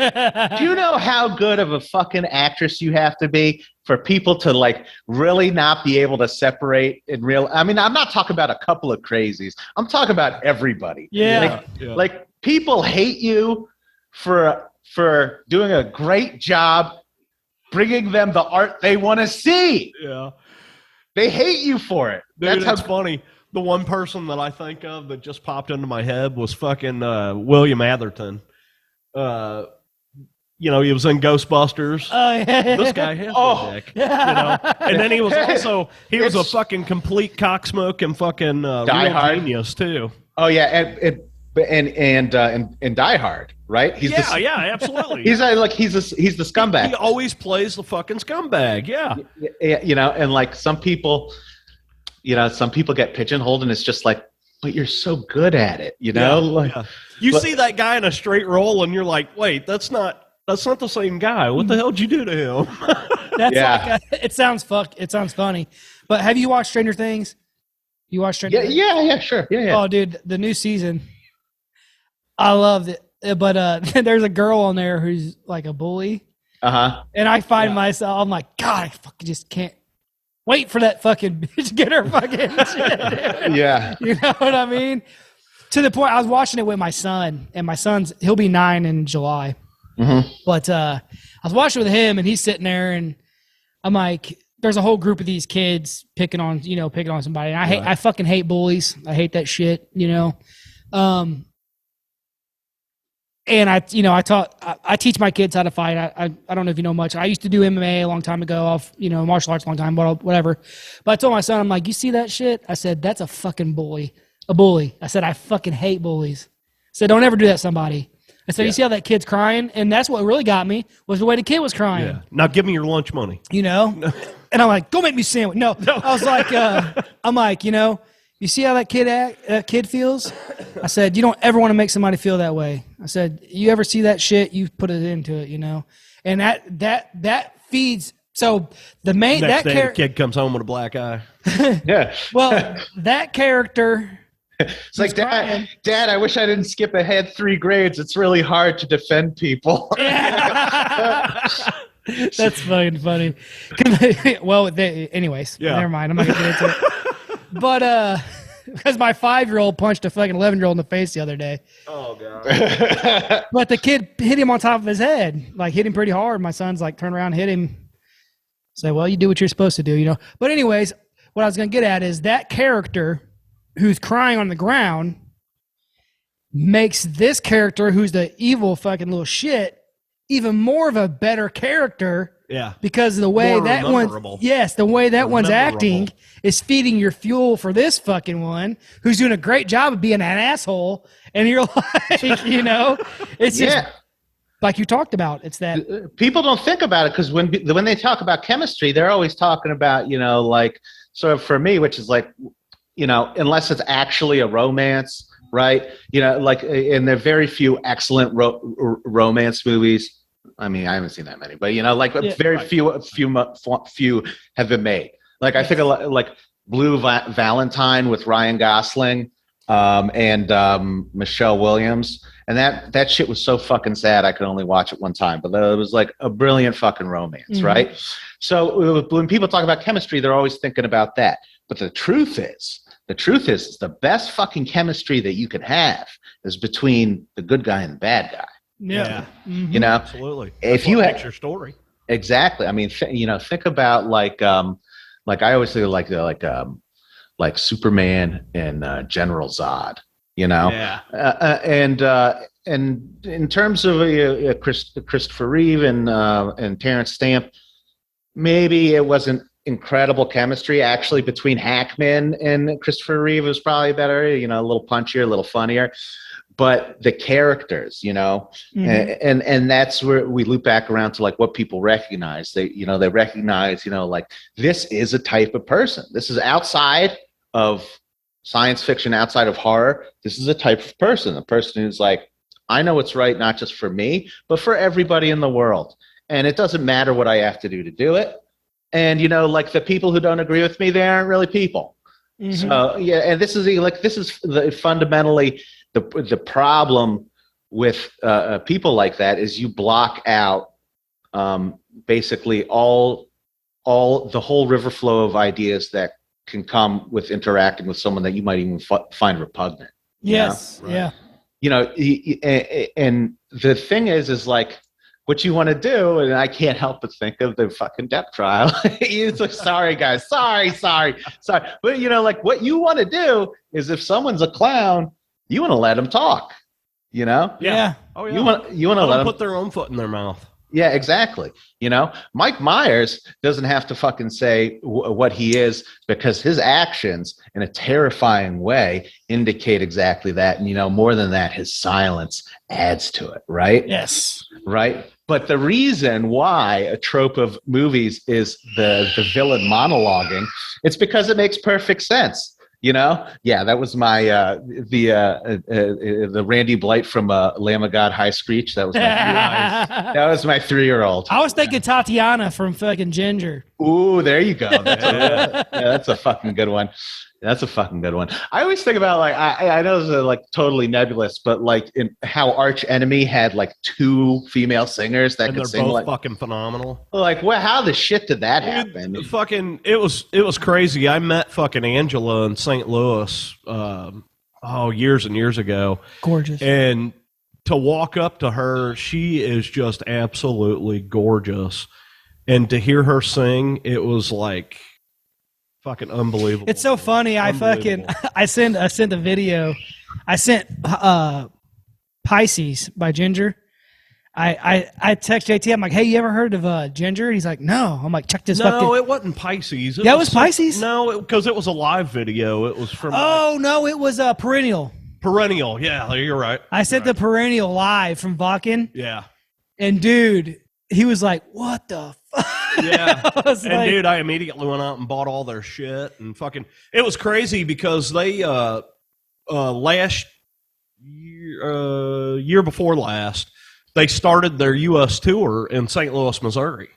you know how good of a fucking actress you have to be for people to like really not be able to separate in real? I mean, I'm not talking about a couple of crazies. I'm talking about everybody. Yeah. Like people hate you for doing a great job bringing them the art they want to see. Yeah. They hate you for it. Dude, that's funny. The one person that I think of that just popped into my head was fucking William Atherton. He was in Ghostbusters. Oh, yeah. This guy has a dick. And then he was a fucking complete cocksmoke and fucking real genius too. Oh yeah, and Die Hard, right? Absolutely. He's the scumbag. He always plays the fucking scumbag. Yeah. And like some people get pigeonholed, and it's just like, but you're so good at it, You see that guy in a straight role, and you're like, wait, that's not the same guy. What the hell did you do to him? It sounds funny. But have you watched Stranger Things? You watched Stranger Things? Yeah, sure. Yeah. Oh, dude, the new season. I loved it. But there's a girl on there who's like a bully. Uh-huh. And I find myself, I'm like, God, I fucking just can't wait for that fucking bitch to get her fucking shit. Yeah. You know what I mean? To the point, I was watching it with my son, and my he'll be 9 in July. Mm-hmm. But I was watching with him, and he's sitting there, and I'm like, there's a whole group of these kids picking on somebody. And I fucking hate bullies. I hate that shit, And I teach my kids how to fight. I don't know if you know much. I used to do MMA a long time ago, martial arts a long time, whatever. But I told my son, I'm like, you see that shit? I said, that's a fucking bully. A bully. I said, I fucking hate bullies. I said, don't ever do that to somebody. I said, you see how that kid's crying? And that's what really got me, was the way the kid was crying. Yeah. Now give me your lunch money. And I'm like, go make me a sandwich. No. I was like, you see how that kid feels? I said, you don't ever want to make somebody feel that way. I said, you ever see that shit, you put it into it, And that feeds. So the main next day the kid comes home with a black eye. Yeah. Well, that character. It's like, Dad, I wish I didn't skip ahead 3 grades. It's really hard to defend people. That's fucking funny. Well, anyways, never mind. I'm not gonna get into it. But because my 5-year-old punched a fucking 11-year-old in the face the other day. Oh god! But the kid hit him on top of his head, like hit him pretty hard. My son's like, turn around, hit him. Say, well, you do what you're supposed to do, But anyways, what I was gonna get at is that character who's crying on the ground makes this character, who's the evil fucking little shit, even more of a better character. Yeah. Because the way that one's acting is feeding your fuel for this fucking one, who's doing a great job of being an asshole. And you're like, it's just like you talked about. It's that people don't think about it, because when they talk about chemistry, they're always talking about, like, sort of for me, which is like, unless it's actually a romance, right? And there are very few excellent romance movies. I mean, I haven't seen that many, but few have been made. Like I think like Blue Valentine with Ryan Gosling and Michelle Williams, and that shit was so fucking sad. I could only watch it one time, but it was like a brilliant fucking romance, right? So when people talk about chemistry, they're always thinking about that. But the truth is the best fucking chemistry that you can have is between the good guy and the bad guy. Yeah. Mm-hmm. Absolutely. If you have your story. Exactly. I mean, think about like I always think like Superman and General Zod, Yeah. And in terms of Christopher Reeve and Terrence Stamp, maybe it wasn't incredible chemistry actually between Hackman and Christopher Reeve. Was probably better, a little punchier, a little funnier. But the characters, and that's where we loop back around to like what people recognize. They recognize, like this is a type of person. This is outside of science fiction, outside of horror. This is a type of person, a person who's like, I know what's right, not just for me, but for everybody in the world. And it doesn't matter what I have to do it. And, like the people who don't agree with me, they aren't really people. Mm-hmm. So, and this is fundamentally the problem with people like that is you block out basically all the whole river flow of ideas that can come with interacting with someone that you might even find repugnant. Yes. Right. Yeah. And the thing is like what you want to do, and I can't help but think of the fucking Depp trial. He's like, sorry guys, sorry. But like what you want to do is if someone's a clown, you want to let them talk. Yeah. Oh yeah. You want to let them put their own foot in their mouth. Yeah, exactly. Mike Myers doesn't have to fucking say what he is, because his actions in a terrifying way indicate exactly that. And, more than that, his silence adds to it, right? Yes. Right. But the reason why a trope of movies is the villain monologuing, it's because it makes perfect sense. Yeah, that was my the Randy Blight from Lamb of God High Screech. That was my 3-year-old. I was thinking Tatiana from fucking Ginger. Ooh, there you go. That's a fucking good one. That's a fucking good one. I always think about I know this is totally nebulous, but in how Arch Enemy had 2 female singers that could sing. Both fucking phenomenal. How the shit did that happen? It was crazy. I met fucking Angela in St. Louis, years and years ago. Gorgeous. And to walk up to her, she is just absolutely gorgeous. And to hear her sing, it was fucking unbelievable. It's so funny. I sent a video. I sent Pisces by Ginger. I text JT. I'm like, hey, you ever heard of Ginger? He's like, no. I'm like, check this. No, it wasn't Pisces. That was Pisces. No, because it was a live video. It was from. Oh no, it was Perennial. Perennial. Yeah, you're right. I sent the Perennial live from Vakken. Yeah. And dude, he was like, what the fuck? Yeah. Dude, I immediately went out and bought all their shit and fucking. It was crazy because they last year before last, they started their U.S. tour in St. Louis, Missouri,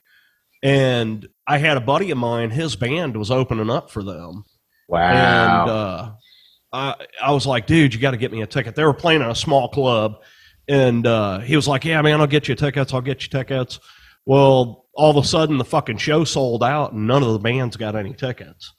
and I had a buddy of mine. His band was opening up for them. Wow. And I was like, dude, you got to get me a ticket. They were playing in a small club, and he was like, yeah, man, I'll get you tickets. Well, all of a sudden, the fucking show sold out, and none of the bands got any tickets.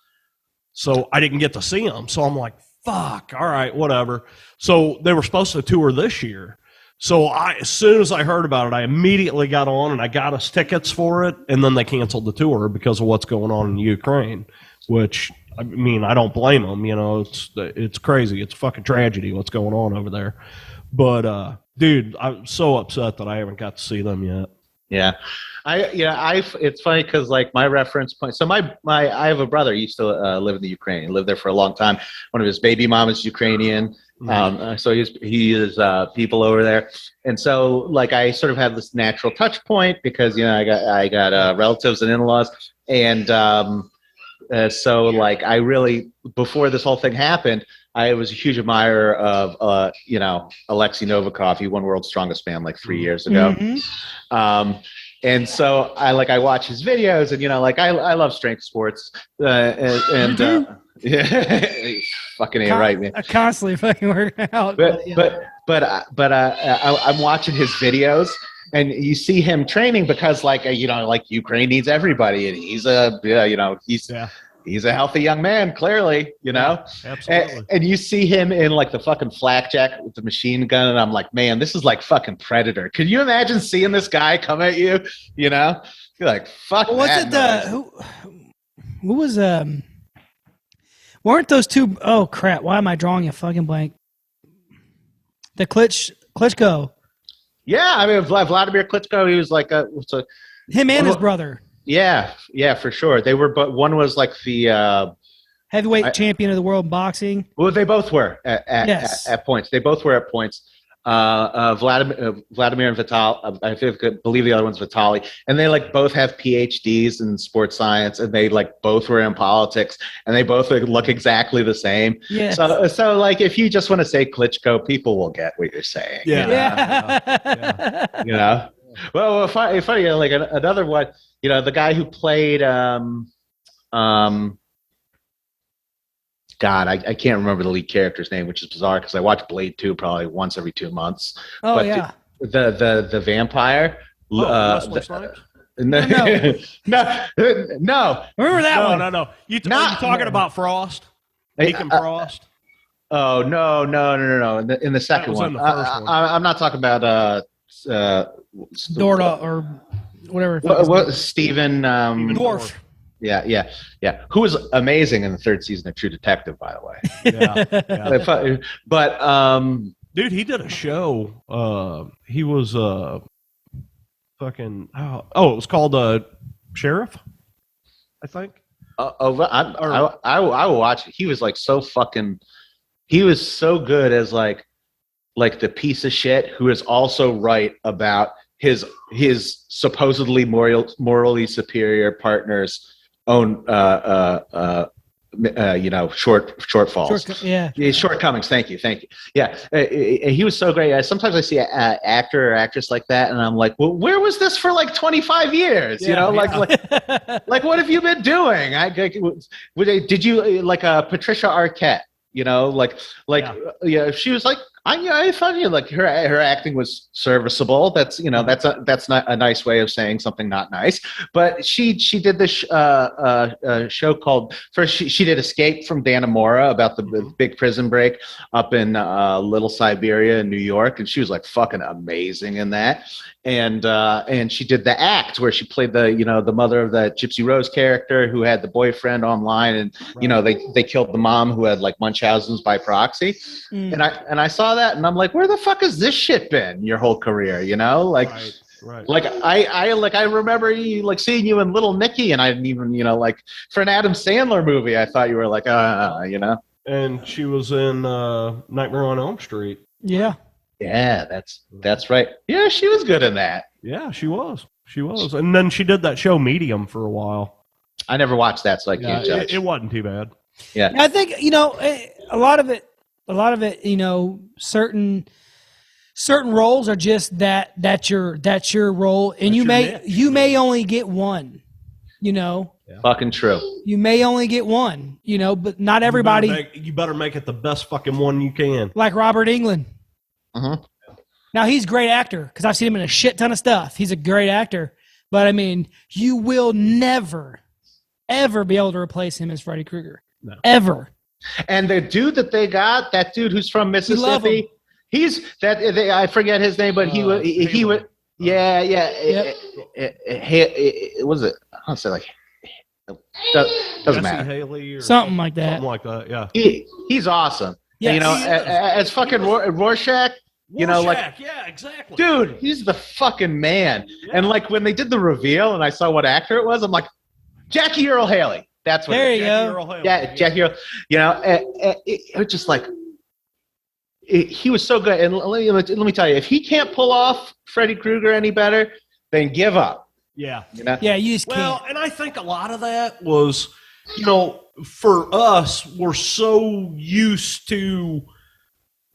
So I didn't get to see them. So I'm like, fuck, all right, whatever. So they were supposed to tour this year. So as soon as I heard about it, I immediately got on and I got us tickets for it. And then they canceled the tour because of what's going on in Ukraine, which, I mean, I don't blame them. It's crazy. It's a fucking tragedy what's going on over there. But, dude, I'm so upset that I haven't got to see them yet. Yeah. It's funny because my reference point. So I have a brother who used to live in the Ukraine. He lived there for a long time. One of his baby mamas is Ukrainian. So he is people over there. And so I sort of have this natural touch point because, I got relatives and in-laws. And so I really, before this whole thing happened, I was a huge admirer of, Alexei Novikov. He won World's Strongest Man 3 years ago. Mm-hmm. And so I watch his videos and, I love strength sports and yeah, fucking ain't right, man. I constantly fucking work out. But I'm watching his videos and you see him training because Ukraine needs everybody. And he's he's a healthy young man, clearly, Absolutely. And you see him in the fucking flak jacket with the machine gun, and I'm like, man, this is fucking Predator. Can you imagine seeing this guy come at you? You're like, fuck. Was it who was weren't those two? Oh crap! Why am I drawing a fucking blank? The Klitschko. Yeah, I mean Vladimir Klitschko. He was him and his brother. Yeah, for sure. They were, but one was the heavyweight champion of the world in boxing. Well, they both were at points. They both were at points. Vladimir and Vital. I believe the other one's Vitali, and they both have PhDs in sports science, and they both were in politics, and they both look exactly the same. Yeah. So if you just want to say Klitschko, people will get what you're saying. Yeah. Well, funny, another one. The guy who played, God, I can't remember the lead character's name, which is bizarre because I watch Blade 2 probably once every 2 months. Oh, but yeah. The vampire. Wesley Snipes? No. Remember that one? No. You talking about Frost? Deacon Frost? Oh, no. In the second That was one. in the first one. I'm not talking about Dorda or whatever. What Stephen Dwarf. Yeah. Who was amazing in the third season of True Detective, by the way. Yeah. But dude, he did a show. He was fucking. It was called Sheriff, I think. I will watch it. He was like so fucking. He was so good as like the piece of shit who is also right about his supposedly morally superior partner's own shortfalls. Shortcomings. Thank you. Yeah, he was so great. Sometimes I see an actor or actress like that, and I'm like, well, where was this for like 25 years? Like what have you been doing? Did you like Patricia Arquette? She was like, I thought like her acting was serviceable. That's that's not a nice way of saying something not nice. But she did this show called first. She did Escape from Dannemora about the big prison break up in Little Siberia in New York, and she was like fucking amazing in that. And she did The Act, where she played the mother of the Gypsy Rose character who had the boyfriend online, and they killed the mom who had like Munchausen's by proxy. And I saw that, and I'm like, where the fuck has this shit been your whole career? Right. Like I remember seeing you in Little Nicky, and I didn't even like for an Adam Sandler movie, I thought you were like And she was in Nightmare on Elm Street. Yeah. Yeah, that's right. Yeah, she was good in that. Yeah, she was. And then she did that show Medium for a while. I never watched that, so I can't judge. It wasn't too bad. Yeah. I think, a lot of it, certain roles are just that's your role, and you may only get one, Yeah. Fucking true. You may only get one, but not everybody. You better make it the best fucking one you can. Like Robert Englund. Uh-huh. Now he's a great actor because I've seen him in a shit ton of stuff. He's a great actor, but I mean, you will never, ever be able to replace him as Freddy Krueger. No. Ever. And the dude that they got, that dude who's from Mississippi, he's that. I forget his name, but he was. Yeah. Was it? I'll say like. Doesn't matter. Haley or something like that. Something like that. Yeah. He's awesome. Yes. As fucking Rorschach. Yeah, exactly. Dude, he's the fucking man. Yeah. And like when they did the reveal and I saw what actor it was, I'm like, Jackie Earle Haley. That's what. There you go. Yeah, Jackie Earle. It was just like he was so good. And let me tell you, if he can't pull off Freddy Krueger any better, then give up. Yeah. Yeah, you just can't. Well, and I think a lot of that was, for us, we're so used to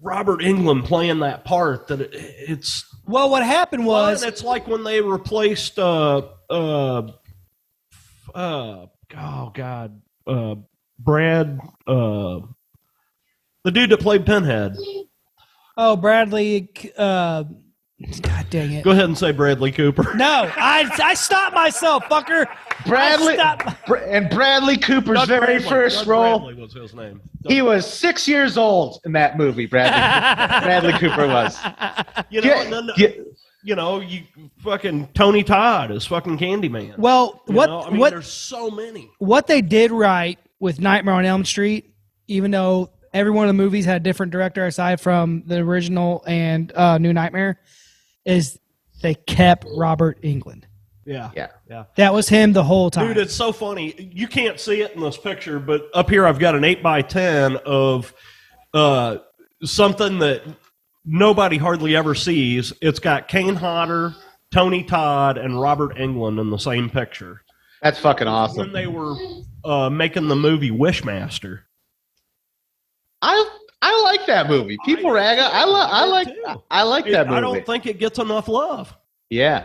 Robert Englund playing that part that it's. Well, what happened was it's like when they replaced Brad, the dude that played Pinhead. Oh, Bradley. God dang it! Go ahead and say Bradley Cooper. No, I stopped myself, fucker. Bradley Cooper's very first role. Bradley was his name. He was 6 years old in that movie. Bradley Cooper was. You fucking Tony Todd is fucking Candyman. Well, there's so many. What they did right with Nightmare on Elm Street, even though every one of the movies had a different director aside from the original and New Nightmare, is they kept Robert Englund. Yeah. That was him the whole time. Dude, it's so funny. You can't see it in this picture, but up here I've got an 8x10 of something that nobody hardly ever sees. It's got Kane Hodder, Tony Todd, and Robert Englund in the same picture. That's fucking awesome. When they were making the movie Wishmaster. I like that movie. People rag on. I like that movie. I don't think it gets enough love. Yeah.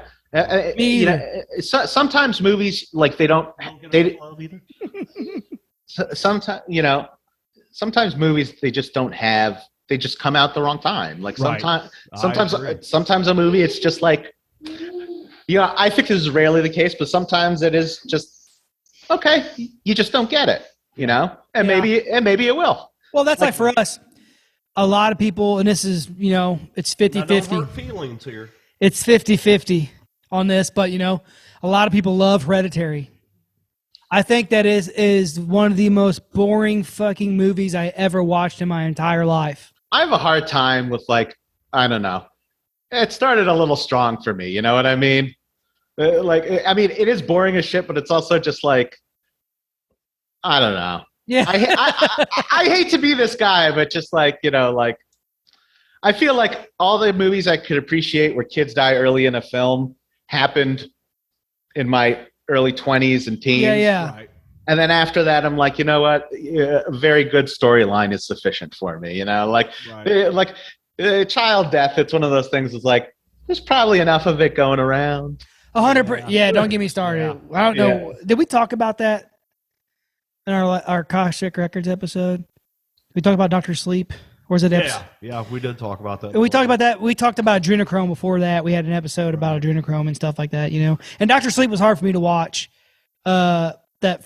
Sometimes movies like they don't love either. Sometimes movies they just don't have. They just come out the wrong time. Like sometimes a movie it's just like. I think this is rarely the case, but sometimes it is just okay. You just don't get it, and maybe it will. Well, that's like for us. A lot of people, and this is, it's 50-50. Hurt feelings here. It's 50-50 on this, but a lot of people love Hereditary. I think that is one of the most boring fucking movies I ever watched in my entire life. I have a hard time with I don't know. It started a little strong for me. You know what I mean? It is boring as shit, but it's also just I don't know. Yeah. I hate to be this guy, but just I feel like all the movies I could appreciate where kids die early in a film happened in my early 20s and teens. Yeah. Right. And then after that, I'm like, you know what? A very good storyline is sufficient for me. Child death. It's one of those things. It's there's probably enough of it going around. 100%. Yeah, don't get me started. Yeah. I don't know. Yeah. Did we talk about that in our Akashic Records episode? We talked about Dr. Sleep. Or was it episode? Yeah, we did talk about that. We talked about that. We talked about adrenochrome before that. We had an episode about adrenochrome and stuff like that, And Dr. Sleep was hard for me to watch. That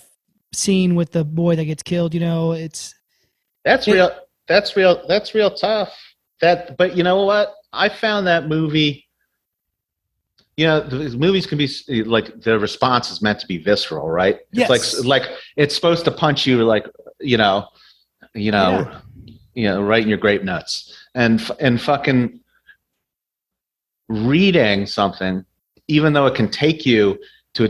scene with the boy that gets killed, That's real tough. But you know what? I found that movie. The movies can be the response is meant to be visceral, right? Yes. It's it's supposed to punch you, right in your grape nuts, and fucking reading something, even though it can take you to a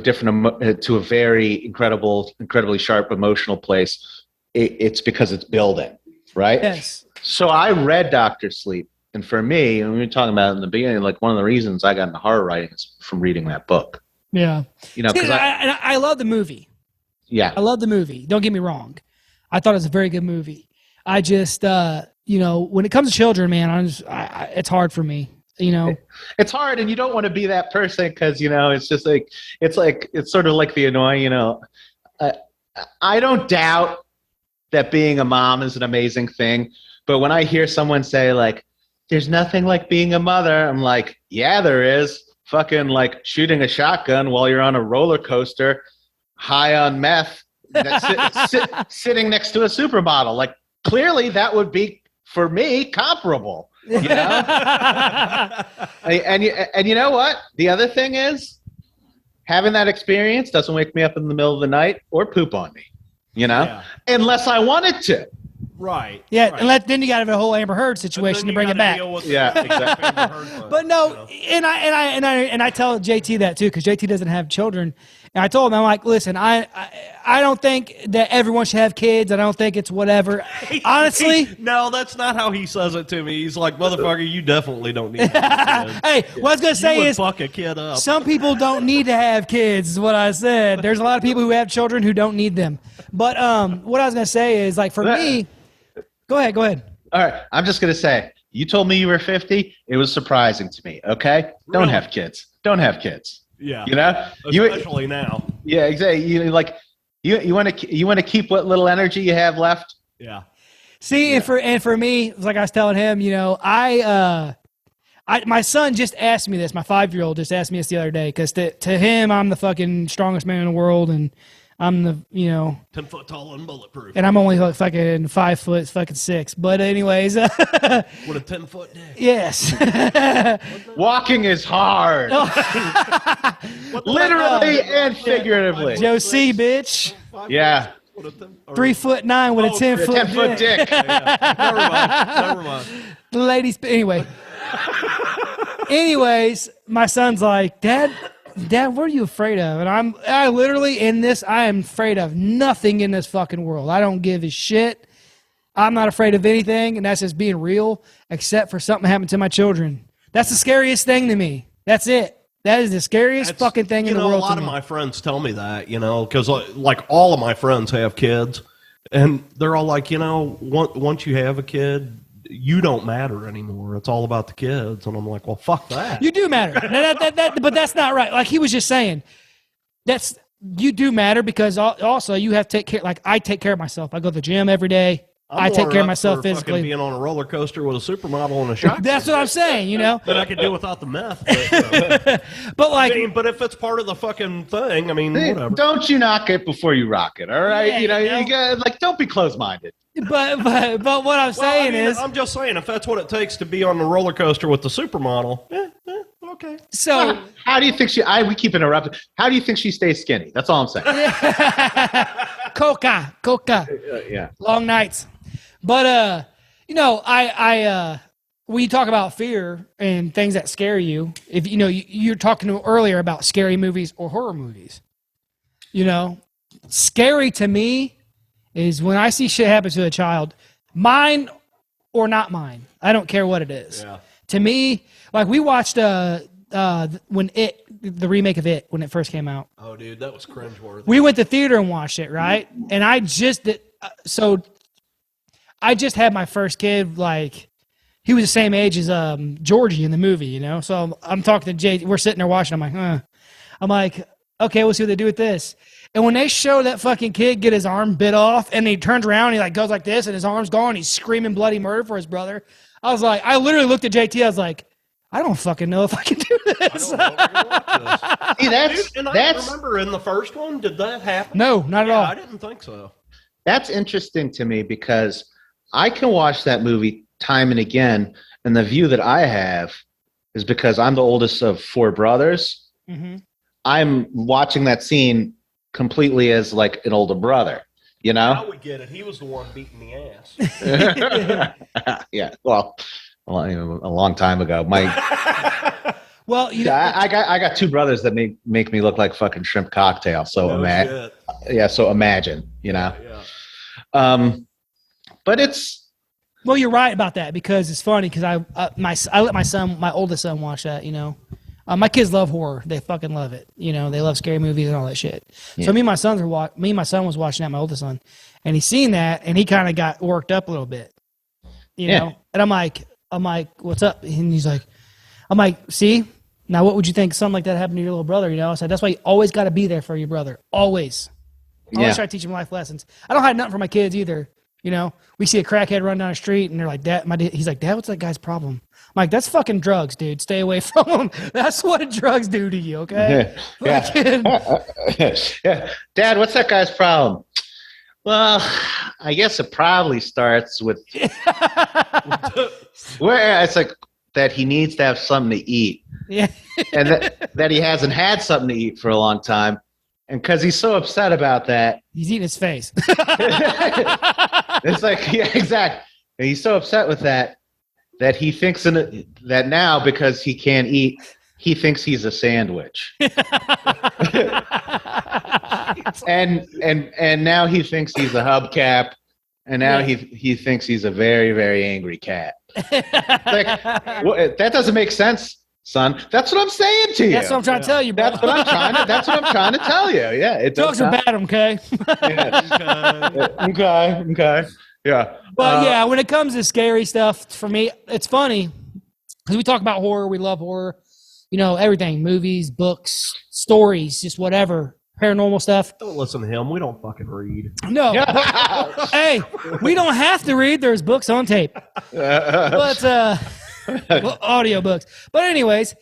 very incredibly sharp emotional place. It's because it's building, right? Yes. So I read Dr. Sleep. And for me, and we were talking about it in the beginning, one of the reasons I got into horror writing is from reading that book. Yeah. Because I love the movie. Yeah. I love the movie. Don't get me wrong. I thought it was a very good movie. I just, when it comes to children, man, it's hard for me. It's hard, and you don't want to be that person because it's just it's sort of like the annoying. I don't doubt that being a mom is an amazing thing, but when I hear someone say there's nothing like being a mother, I'm like, yeah, there is. Fucking shooting a shotgun while you're on a roller coaster, high on meth, sitting next to a supermodel. Clearly that would be, for me, comparable. And you know what? The other thing is, having that experience doesn't wake me up in the middle of the night or poop on me. Unless I wanted to. Right. Yeah, right. And then you got to have a whole Amber Heard situation to bring it back. Exactly. But no, and I tell JT that too, because JT doesn't have children. And I told him, I'm like, listen, I don't think that everyone should have kids. I don't think it's whatever. Honestly, no, that's not how he says it to me. He's like, motherfucker, you definitely don't need to have kids. Hey, what I was gonna say is, fuck a kid up. Some people don't need to have kids. Is what I said. There's a lot of people who have children who don't need them. But what I was gonna say is, for me. Go ahead. All right. I'm just going to say, you told me you were 50. It was surprising to me. Okay. Don't have kids. Yeah. Especially now. Yeah, exactly. You want to keep what little energy you have left. Yeah. See, and for me, like I was telling him, my son just asked me this. My 5-year-old just asked me this the other day because to him, I'm the fucking strongest man in the world, and I'm the 10 foot tall and bulletproof, and I'm only fucking 5 foot fucking 6. But anyways, with a 10-foot dick. Yes. Walking is hard, literally and figuratively. Joe C, bitch. Yeah. 3'9" with a 10-foot dick. Never mind. The ladies. Anyways, my son's like, Dad, what are you afraid of? And I literally I am afraid of nothing in this fucking world. I don't give a shit. I'm not afraid of anything, and that's just being real, except for something happened to my children. That's the scariest thing to me. That's it. That is the scariest fucking thing in the world. A lot of my friends tell me that, because all of my friends have kids, and they're all like, once you have a kid, you don't matter anymore. It's all about the kids. And I'm like, well, fuck that. You do matter. But that's not right. Like he was just saying, you do matter because also you have to take care. Like I take care of myself. I go to the gym every day. I take care of myself physically. Being on a roller coaster with a supermodel and a shotgun. That's what I'm saying, That I could do without the meth. But but if it's part of the fucking thing, whatever. Don't you knock it before you rock it, all right? You got don't be closed-minded. But what I'm saying is, I'm just saying, if that's what it takes to be on the roller coaster with the supermodel, Okay. So how do you think we keep interrupting. How do you think she stays skinny? That's all I'm saying. coca. Yeah. Long nights. But when you talk about fear and things that scare you, if you're talking earlier about scary movies or horror movies. Scary to me is when I see shit happen to a child, mine or not mine. I don't care what it is. Yeah. To me, like we watched the remake of It when it first came out. Oh, dude, that was cringeworthy. We went to theater and watched it, right? And I just had my first kid, like he was the same age as Georgie in the movie, So I'm talking to Jay. We're sitting there watching. I'm like, I'm like, okay, we'll see what they do with this. And when they show that fucking kid get his arm bit off, and he turns around, and he like goes like this, and his arm's gone. He's screaming bloody murder for his brother. I literally looked at JT. I was like, I don't fucking know if I can do this. See, that's I remember in the first one. Did that happen? No, not at all. I didn't think so. That's interesting to me because I can watch that movie time and again, and the view that I have is because I'm the oldest of 4 brothers. Mm-hmm. I'm watching that scene completely as like an older brother, Now we get it. He was the one beating the ass. Yeah. Well, a long time ago. Well, I got 2 brothers that make me look like fucking shrimp cocktail. So imagine, Yeah. But it's. Well, you're right about that because it's funny because I let my oldest son watch that. My kids love horror; they fucking love it. They love scary movies and all that shit. Yeah. So me and my son was watching that. My oldest son, and he seen that, and he kind of got worked up a little bit. And I'm like, what's up? And he's like, I'm like, see, now what would you think? Something like that happened to your little brother? I said that's why you always got to be there for your brother. Always try to teach him life lessons. I don't hide nothing from my kids either. We see a crackhead run down the street, and they're like, "Dad," he's like, "Dad, what's that guy's problem?" I'm like, "That's fucking drugs, dude. Stay away from them. That's what drugs do to you, okay?" Yeah. Dad, what's that guy's problem? Well, I guess it probably starts with where it's like that he needs to have something to eat, and that he hasn't had something to eat for a long time. And because he's so upset about that, he's eating his face. It's like, yeah, exactly. And he's so upset with that he thinks that now because he can't eat, he thinks he's a sandwich. and now he thinks he's a hubcap, and now he thinks he's a very, very angry cat. That doesn't make sense. Son, that's what I'm saying to you. That's what I'm trying to tell you, bro. That's what I'm trying to tell you. Yeah, drugs are bad, okay? Okay. Yeah. But when it comes to scary stuff, for me, it's funny because we talk about horror. We love horror. Everything: movies, books, stories, just whatever, paranormal stuff. Don't listen to him. We don't fucking read. No. Hey, we don't have to read. There's books on tape. But audio books. But anyways,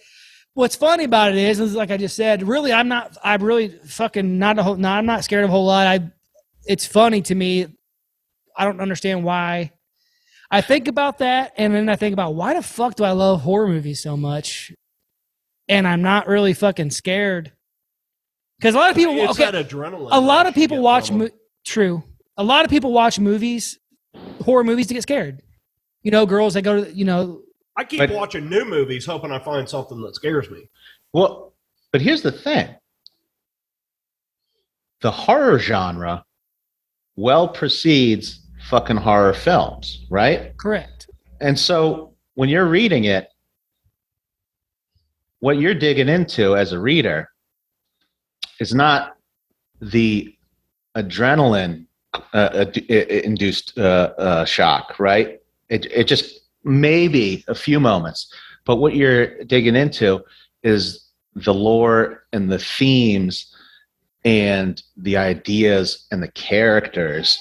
what's funny about it is like I just said, really, I'm not scared of a whole lot. It's funny to me. I don't understand why. I think about that, and then I think about why the fuck do I love horror movies so much, and I'm not really fucking scared. Because a lot of people, that adrenaline. A lot of people watch. True. A lot of people watch movies, horror movies, to get scared. Girls that go to I keep watching new movies, hoping I find something that scares me. Well, but here's the thing: the horror genre well precedes fucking horror films, right? Correct. And so when you're reading it, what you're digging into as a reader is not the adrenaline induced shock, right? It just maybe a few moments, but what you're digging into is the lore and the themes and the ideas and the characters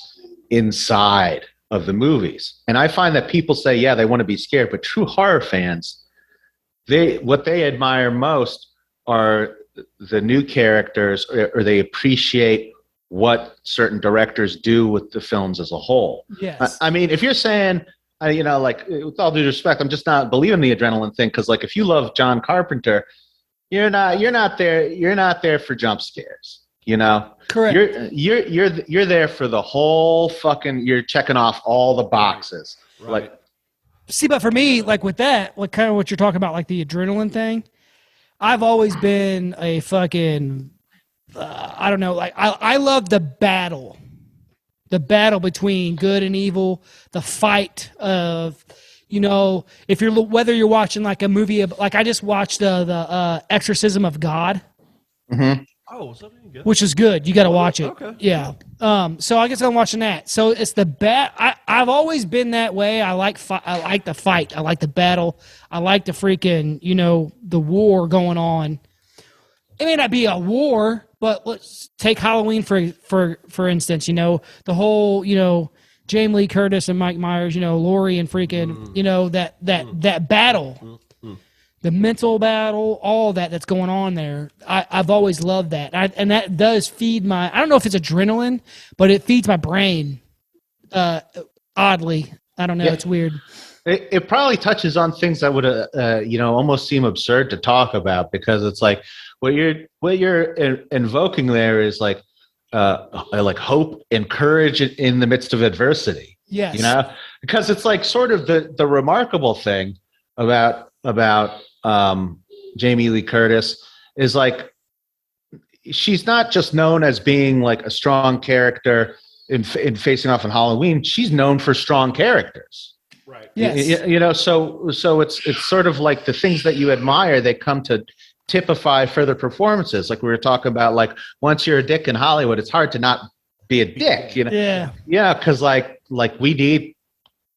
inside of the movies. And I find that people say, yeah, they want to be scared, but true horror fans, what they admire most are the new characters, or they appreciate what certain directors do with the films as a whole. Yes. I mean, if you're saying you know, like with all due respect, I'm just not believing the adrenaline thing because, like, if you love John Carpenter, you're not there for jump scares. You know, Correct. You're there for the whole fucking. You're checking off all the boxes. Right. Like, See, but for me, like with that, like kind of what you're talking about, like the adrenaline thing, I've always been a fucking, I don't know, like I love the battle between good and evil, the fight of, you know, if you're, whether you're watching like a movie of, like I just watched the Exorcism of God. mm-hmm. Oh, is that any good? Which is good. You got to watch it. Okay. Yeah. So I guess I'm watching that. So it's the I've always been that way. I like the fight. I like the battle. I like the freaking, you know, the war going on. It may not be a war, but let's take Halloween for instance. You know, the whole, you know, Jamie Lee Curtis and Mike Myers. You know, Laurie and freaking, you know, that battle. The mental battle, all that's going on there. I've always loved that. And that does feed my, I don't know if it's adrenaline, but it feeds my brain oddly. I don't know. Yeah. It's weird. It probably touches on things that would, you know, almost seem absurd to talk about because it's like what you're invoking there is like hope and courage in the midst of adversity. Yes. You know, because it's like sort of the remarkable thing about Jamie Lee Curtis is like she's not just known as being like a strong character in facing off on Halloween. She's known for strong characters, right? Yes. You know, so it's sort of like the things that you admire, they come to typify further performances. Like we were talking about, like once you're a dick in Hollywood, it's hard to not be a dick. You know, yeah, because like we need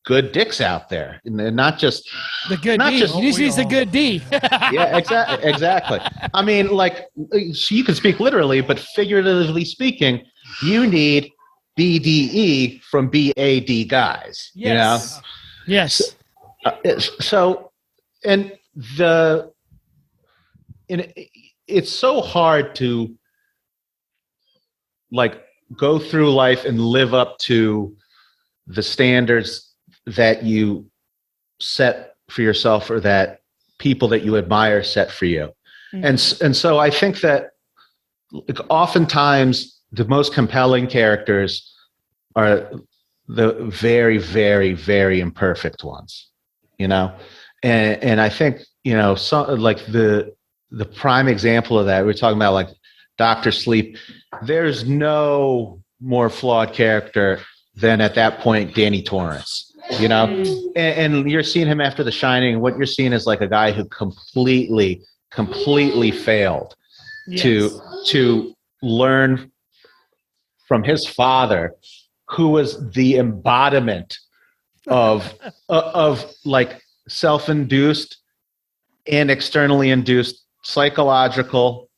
good dicks out there, and not just the good D. You just need the good D. Yeah, exactly. I mean, like you can speak literally, but figuratively speaking, you need BDE from BAD guys. Yes. You know. Yes. So, and it's so hard to like go through life and live up to the standards that you set for yourself or that people that you admire set for you. Mm-hmm. And so I think that like, oftentimes the most compelling characters are the very, very, very imperfect ones, you know? And I think, you know, some like the prime example of that, we're talking about like Dr. Sleep. There's no more flawed character than at that point, Danny Torrance. You know, and you're seeing him after The Shining. What you're seeing is like a guy who completely failed to learn from his father, who was the embodiment of like self-induced and externally induced psychological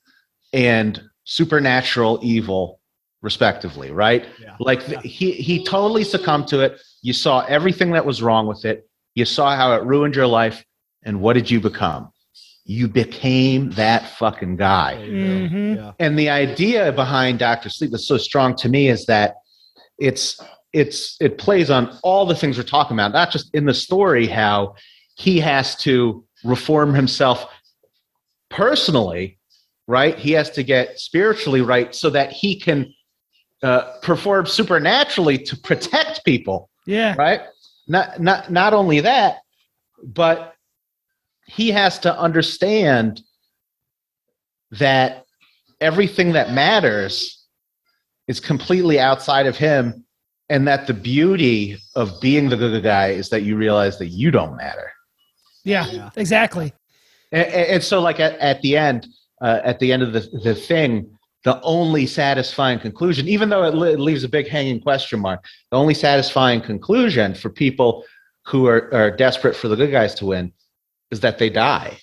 and supernatural evil, respectively, right? Yeah. Like he totally succumbed to it. You saw everything that was wrong with it. You saw how it ruined your life. And what did you become? You became that fucking guy. Mm-hmm. Yeah. And the idea behind Dr. Sleep that's so strong to me is that it plays on all the things we're talking about, not just in the story, how he has to reform himself personally, right? He has to get spiritually right so that he can perform supernaturally to protect people. Yeah. Right. Not only that, but he has to understand that everything that matters is completely outside of him, and that the beauty of being the good guy is that you realize that you don't matter. Yeah. Exactly. And so, like at the end of the thing, the only satisfying conclusion, even though it leaves a big hanging question mark, the only satisfying conclusion for people who are desperate for the good guys to win is that they die.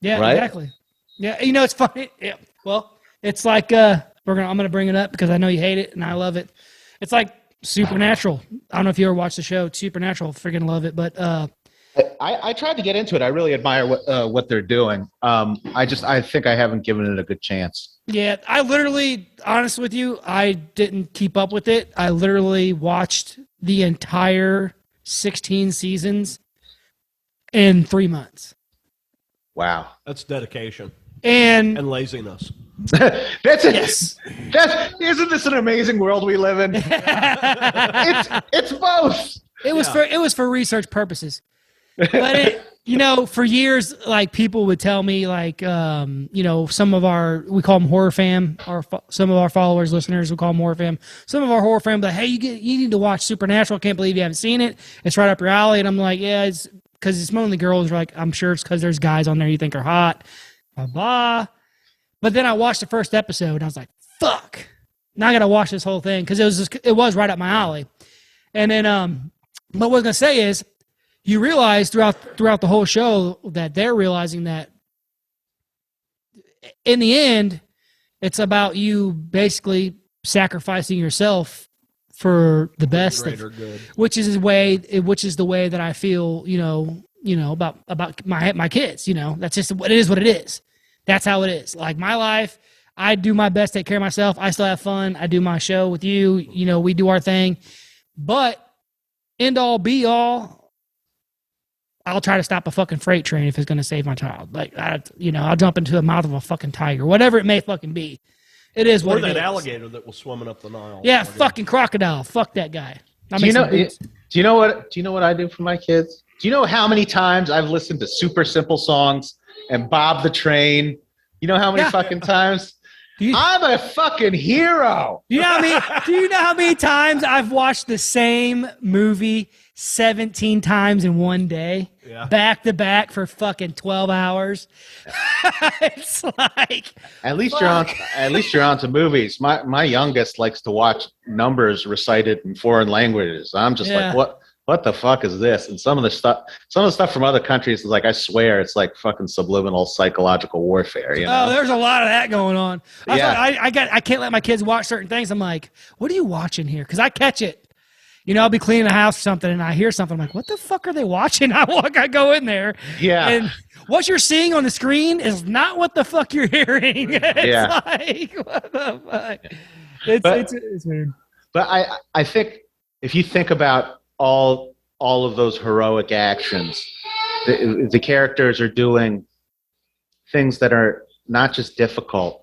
Yeah, right? Exactly. Yeah, you know, it's funny. Yeah. Well, it's like I'm gonna bring it up because I know you hate it and I love it. It's like Supernatural. I don't know if you ever watched the show. It's Supernatural. Freaking love it. But I tried to get into it. I really admire what they're doing. I think I haven't given it a good chance. Yeah, I literally, honest with you, I didn't keep up with it. I literally watched the entire 16 seasons in 3 months. Wow. That's dedication And and laziness. That's it. yes. Isn't this an amazing world we live in? It's both. It was for research purposes. But for years, like people would tell me, like, some of we call them horror fam, or some of our followers, listeners, we call them horror fam. Some of our horror fam, like, hey, you need to watch Supernatural. I can't believe you haven't seen it. It's right up your alley. And I'm like, yeah, it's because it's mainly girls. Like, I'm sure it's because there's guys on there you think are hot, blah blah. But then I watched the first episode, and I was like, fuck, now I got to watch this whole thing because it was right up my alley. And then, what I was gonna say is, you realize throughout the whole show that they're realizing that in the end, it's about you basically sacrificing yourself for the best, which is the way that I feel, about my kids. That's just what it is. What it is. That's how it is. Like my life, I do my best to take care of myself. I still have fun. I do my show with you. We do our thing, but end all be all, I'll try to stop a fucking freight train if it's going to save my child. Like, I'll jump into the mouth of a fucking tiger, whatever it may fucking be. It is what it is. Or that alligator that was swimming up the Nile. Yeah, fucking crocodile. Fuck that guy. Do you know what I do for my kids? Do you know how many times I've listened to super simple songs and Bob the Train? You know how many fucking times? I'm a fucking hero. Do you know how many times I've watched the same movie 17 times in one day? Yeah. Back to back for fucking 12 hours. It's like at least you're on to movies. My youngest likes to watch numbers recited in foreign languages. I'm just like, what the fuck is this? And some of the stuff from other countries is like, I swear it's like fucking subliminal psychological warfare. Oh, there's a lot of that going on. I can't let my kids watch certain things. I'm like, what are you watching here? Because I catch it. I'll be cleaning the house or something, and I hear something. I'm like, what the fuck are they watching? I go in there. Yeah. And what you're seeing on the screen is not what the fuck you're hearing. It's like, what the fuck? It's weird. But I think if you think about all of those heroic actions, the characters are doing things that are not just difficult,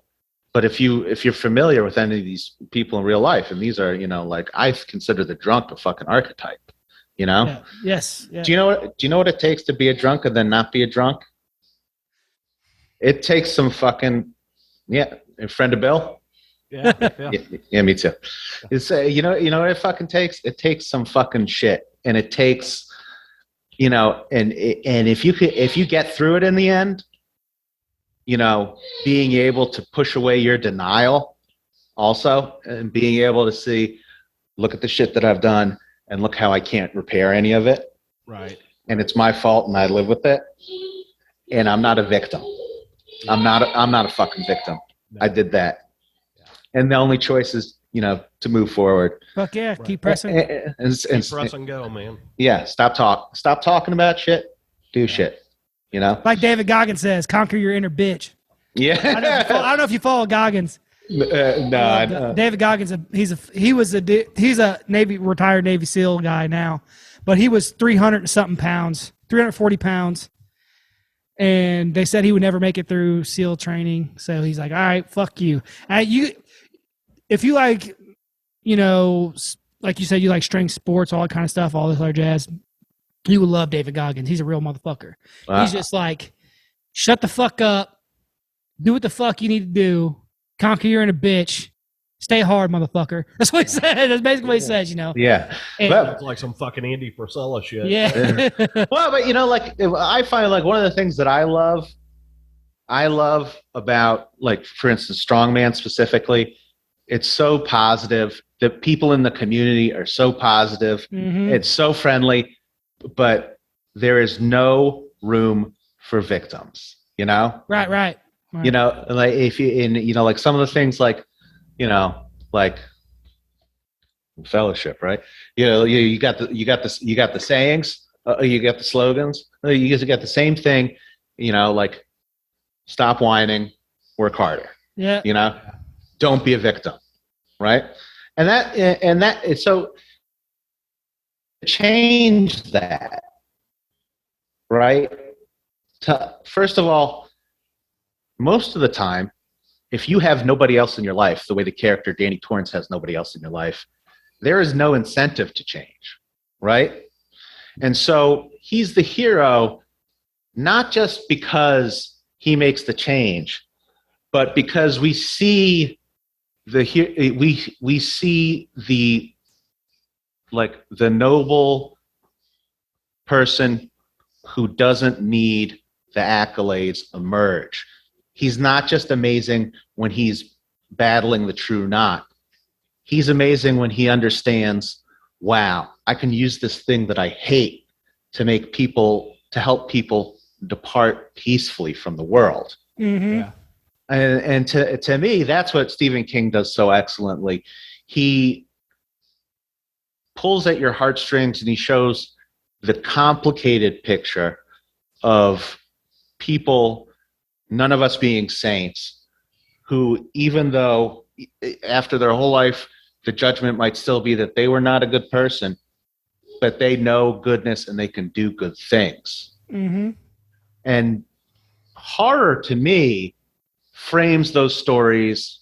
but if you're familiar with any of these people in real life, and these are, like I consider the drunk a fucking archetype, Yeah. Yes. Yeah. Do you know what it takes to be a drunk and then not be a drunk? It takes some fucking a friend of Bill. Yeah, me too. It's you know what it fucking takes? It takes some fucking shit, and it takes, and if you get through it in the end, being able to push away your denial, also, and being able to see, look at the shit that I've done, and look how I can't repair any of it. Right. And it's my fault, and I live with it, and I'm not a victim. I'm not a fucking victim. No. I did that. And the only choice is, to move forward. Fuck yeah, keep pressing. Keep press and go, man. Yeah, stop talking about shit. Do shit. Like David Goggins says, conquer your inner bitch. Yeah. I don't know if you follow Goggins. No. David Goggins, he's a retired Navy SEAL guy now, but he was 300 and something pounds, 340 pounds. And they said he would never make it through SEAL training. So he's like, all right, fuck you. If you like, like you said, you like strength sports, all that kind of stuff, all this other jazz, you would love David Goggins. He's a real motherfucker. Wow. He's just like, shut the fuck up, do what the fuck you need to do, conquer your inner bitch, stay hard, motherfucker. That's what he said. That's basically what he says, Yeah. It's like some fucking Andy Priscilla shit. Yeah. Well, but like I find like one of the things that I love about, like, for instance, strongman specifically, it's so positive. The people in the community are so positive. Mm-hmm. It's so friendly, but there is no room for victims, Right. Like if you, like some of the things like, like fellowship, right? You got the sayings, you got the slogans, you guys got the same thing, like stop whining, work harder. Yeah. Don't be a victim, right? And that is so. change that, right? First of all, most of the time, if you have nobody else in your life, the way the character Danny Torrance has nobody else in your life, there is no incentive to change, right? And so he's the hero, not just because he makes the change, but because we see we see the noble person who doesn't need the accolades emerge. He's not just amazing when he's battling the true knot. He's amazing when he understands, wow, I can use this thing that I hate to help people depart peacefully from the world. Mm-hmm. Yeah. And to me, that's what Stephen King does so excellently. He pulls at your heartstrings and he shows the complicated picture of people, none of us being saints, who, even though after their whole life, the judgment might still be that they were not a good person, but they know goodness and they can do good things. Mm-hmm. And horror, to me, frames those stories.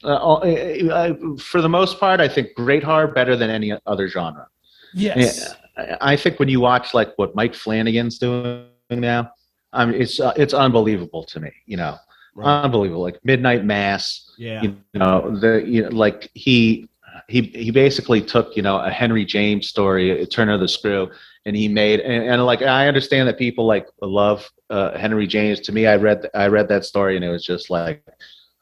For the most part, I think great horror better than any other genre. Yes. I think when you watch like what Mike Flanagan's doing now, it's unbelievable to me. Right. Unbelievable. Like Midnight Mass. Yeah. Like he basically took a Henry James story, Turn of the Screw, and he made and like I understand that people like love Henry James. To me, I read that story and it was just like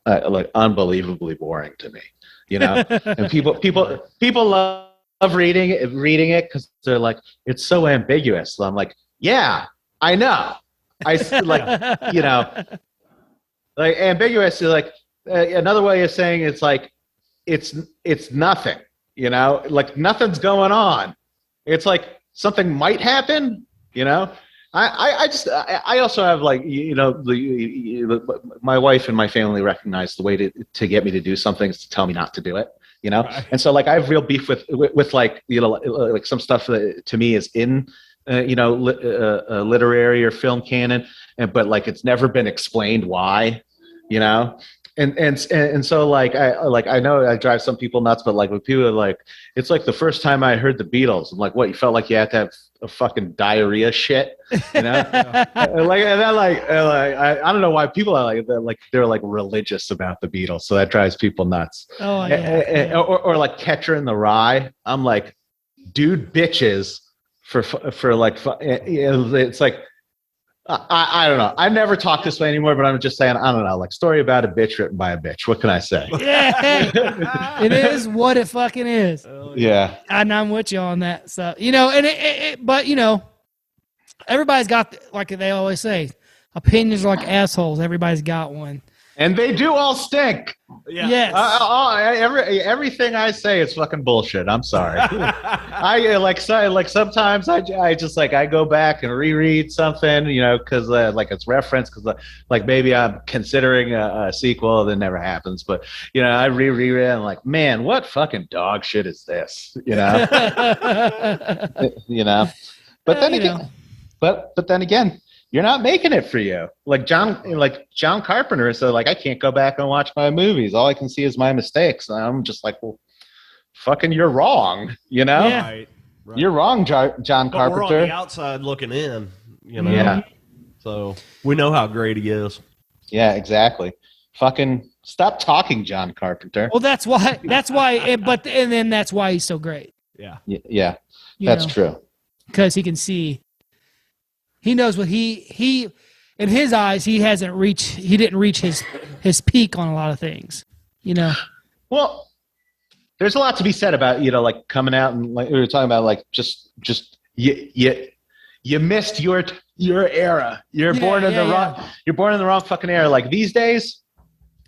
unbelievably boring to me. And people love reading it because they're like, it's so ambiguous. So I'm like, yeah, I know. Like ambiguous is like another way of saying it's like it's nothing. Like nothing's going on. It's like something might happen. I also have like my wife and my family recognize the way to get me to do something is to tell me not to do it. Right. And so like I have real beef with like like some stuff that to me is in literary or film canon, but like it's never been explained why. And so like I know I drive some people nuts, but like when people are like, it's like the first time I heard the Beatles, I'm like, what, you felt like you had to have a fucking diarrhea shit, Like and then I don't know why people are like they're like religious about the Beatles, so that drives people nuts. Oh yeah. Or like Catcher in the Rye, I'm like, dude, bitches for like it's like. I don't know. I never talk this way anymore, but I'm just saying, I don't know, like story about a bitch written by a bitch. What can I say? Yeah. It is what it fucking is. Yeah. And I'm with you on that. So, but everybody's got, like they always say, opinions are like assholes. Everybody's got one. And they do all stink. Yeah. Yes. Everything I say is fucking bullshit. I'm sorry. Sometimes I just like I go back and reread something, because like it's reference, because like maybe I'm considering a sequel that never happens, but I reread it and I'm like, man, what fucking dog shit is this? But then again, but then again. You're not making it for you. Like John Carpenter said, like, I can't go back and watch my movies. All I can see is my mistakes. And I'm just like, well, fucking, you're wrong. Yeah. Right. You're wrong, John But Carpenter. we're on the outside looking in, Yeah. So we know how great he is. Yeah, exactly. Fucking stop talking, John Carpenter. Well, that's why, and then that's why he's so great. Yeah. Yeah, that's true. Because he can see. He knows what he in his eyes, he didn't reach his peak on a lot of things, Well, there's a lot to be said about, like coming out and like we were talking about, like just you missed your era. You're born in the wrong fucking era. Like these days,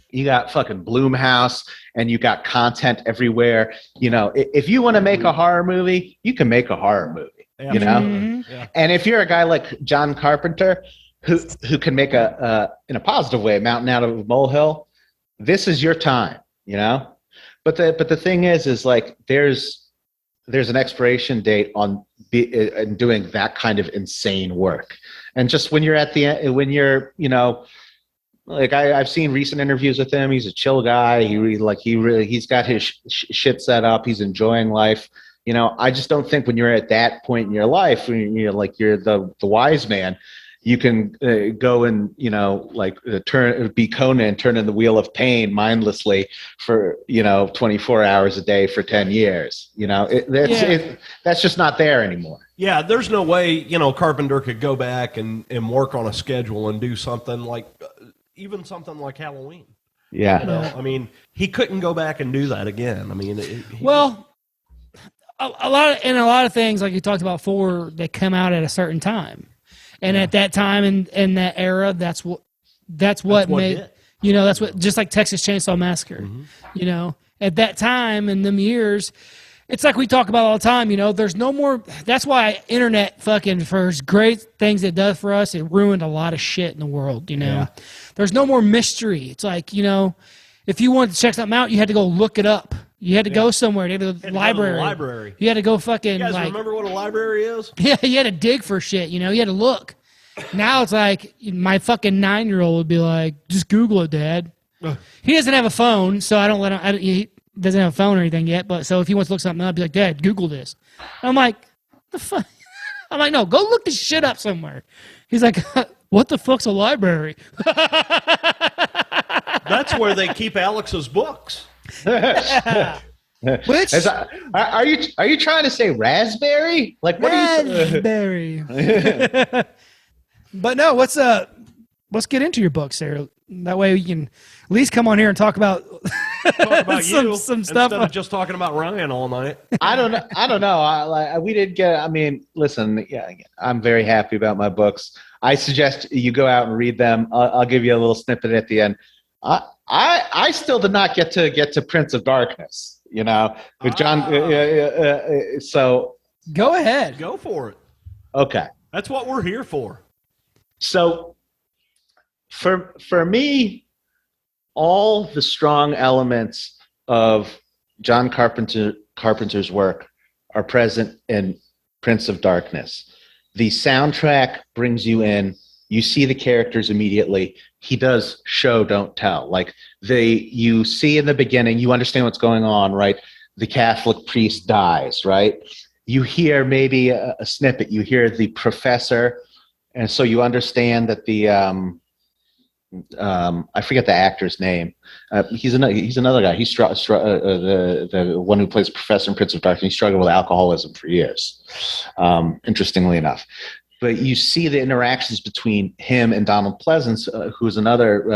you got fucking Blumhouse and you got content everywhere. If you want to make a horror movie, you can make a horror movie. Yeah. Mm-hmm. Yeah. And if you're a guy like John Carpenter who can make in a positive way, a mountain out of a molehill, this is your time, But the thing is like there's there's an expiration date on doing that kind of insane work. And just when you're at the end, when you're, like I've seen recent interviews with him. He's a chill guy. He's got his shit set up. He's enjoying life. I just don't think when you're at that point in your life, when you're the wise man, you can go and be Conan, turn in the wheel of pain mindlessly for 24 hours a day for 10 years. That's just not there anymore. Yeah, there's no way Carpenter could go back and work on a schedule and do something like even something like Halloween. Yeah, I mean, he couldn't go back and do that again. I mean, a lot of things like you talked about before, they come out at a certain time. And at that time in that era, that's what made hit. That's what, just like Texas Chainsaw Massacre. At that time in them years, it's like we talk about all the time. There's no more. That's why internet fucking, for as great things it does for us, it ruined a lot of shit in the world. There's no more mystery. It's like if you wanted to check something out, you had to go look it up. You had to go somewhere. You had to go to the library. You had to go fucking. You guys remember what a library is? Yeah, you had to dig for shit. You had to look. Now it's like my fucking 9-year-old would be like, "Just Google it, Dad." He doesn't have a phone, so I don't let him. He doesn't have a phone or anything yet. But so if he wants to look something up, I'd be like, "Dad, Google this." I'm like, "The fuck." I'm like, "No, go look this shit up somewhere." He's like, "What the fuck's a library?" That's where they keep Alex's books. Which are you trying to say raspberry? Like what? Raspberry. But no, let's get into your books, Sarah. That way we can at least come on here and talk about some stuff instead of just talking about Ryan all night. I don't know. We did get. I mean, listen. Yeah, I'm very happy about my books. I suggest you go out and read them. I'll give you a little snippet at the end. I still did not get to Prince of Darkness, with John. So go ahead, go for it. Okay, that's what we're here for. So for me, all the strong elements of John Carpenter's work are present in Prince of Darkness. The soundtrack brings you in. You see the characters immediately. He does show, don't tell. Like you see in the beginning, you understand what's going on, right? The Catholic priest dies, right? You hear maybe a snippet. You hear the professor, and so you understand that the I forget the actor's name. He's another guy. He's the one who plays Professor in Prince of Darkness. He struggled with alcoholism for years. Interestingly enough. But you see the interactions between him and Donald Pleasance, who's another,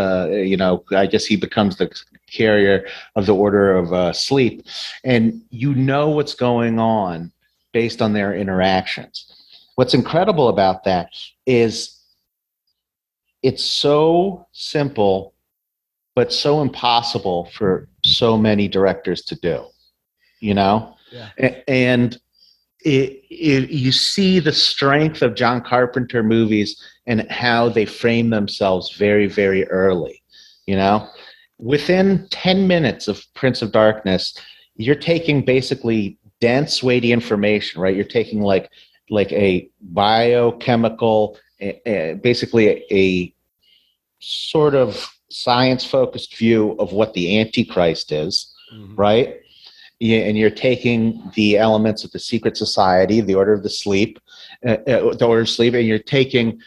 I guess he becomes the carrier of the Order of Sleep. And you know what's going on based on their interactions. What's incredible about that is it's so simple, but so impossible for so many directors to do, Yeah. And you see the strength of John Carpenter movies and how they frame themselves very, very early. Within 10 minutes of Prince of Darkness, you're taking basically dense, weighty information, right? You're taking like a biochemical, basically a sort of science-focused view of what the Antichrist is, right? Yeah, and you're taking the elements of the secret society, the Order of the Sleep, and you're taking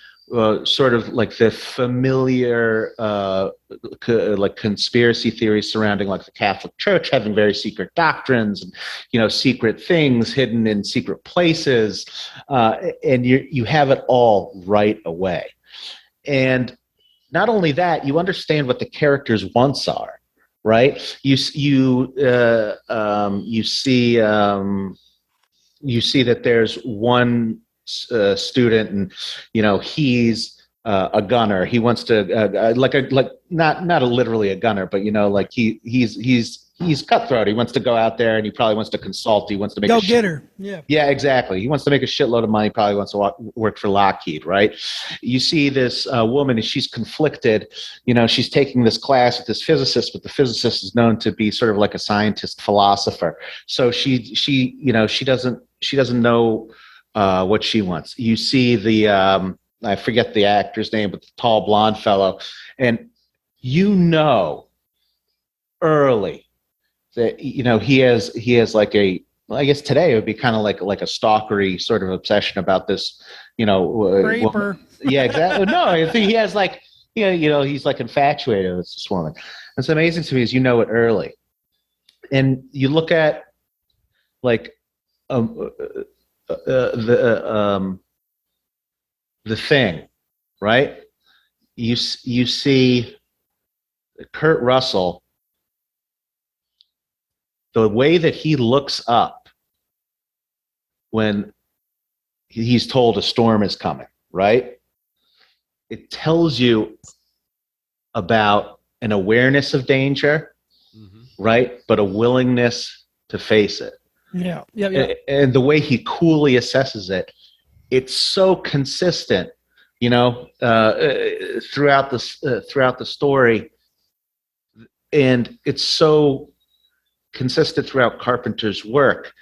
sort of like the familiar like conspiracy theories surrounding like the Catholic Church having very secret doctrines and secret things hidden in secret places, and you have it all right away. And not only that, you understand what the characters' wants are. Right, you see that there's one student, and he's a gunner. He wants to like not literally a gunner, but like he's he's cutthroat. He wants to go out there and he probably wants to consult. He wants to make Go get her. Yeah. Yeah, exactly. He wants to make a shitload of money. Probably wants to work for Lockheed, right? You see this woman, and she's conflicted. You know, she's taking this class with this physicist, but the physicist is known to be sort of like a scientist philosopher. So she doesn't know what she wants. You see the I forget the actor's name, but the tall blonde fellow, and you know early that he has like a, well, I guess today it would be kind of like a stalkery sort of obsession about this, Creeper. Yeah, exactly. No, I think he has like, he's like infatuated with this woman. What's amazing to me is it early, and you look at like the Thing, right? You see Kurt Russell, the way that he looks up when he's told a storm is coming, right? It tells you about an awareness of danger, right? But a willingness to face it. Yeah. And the way he coolly assesses it, it's so consistent, throughout the story, and it's so consistent throughout Carpenter's work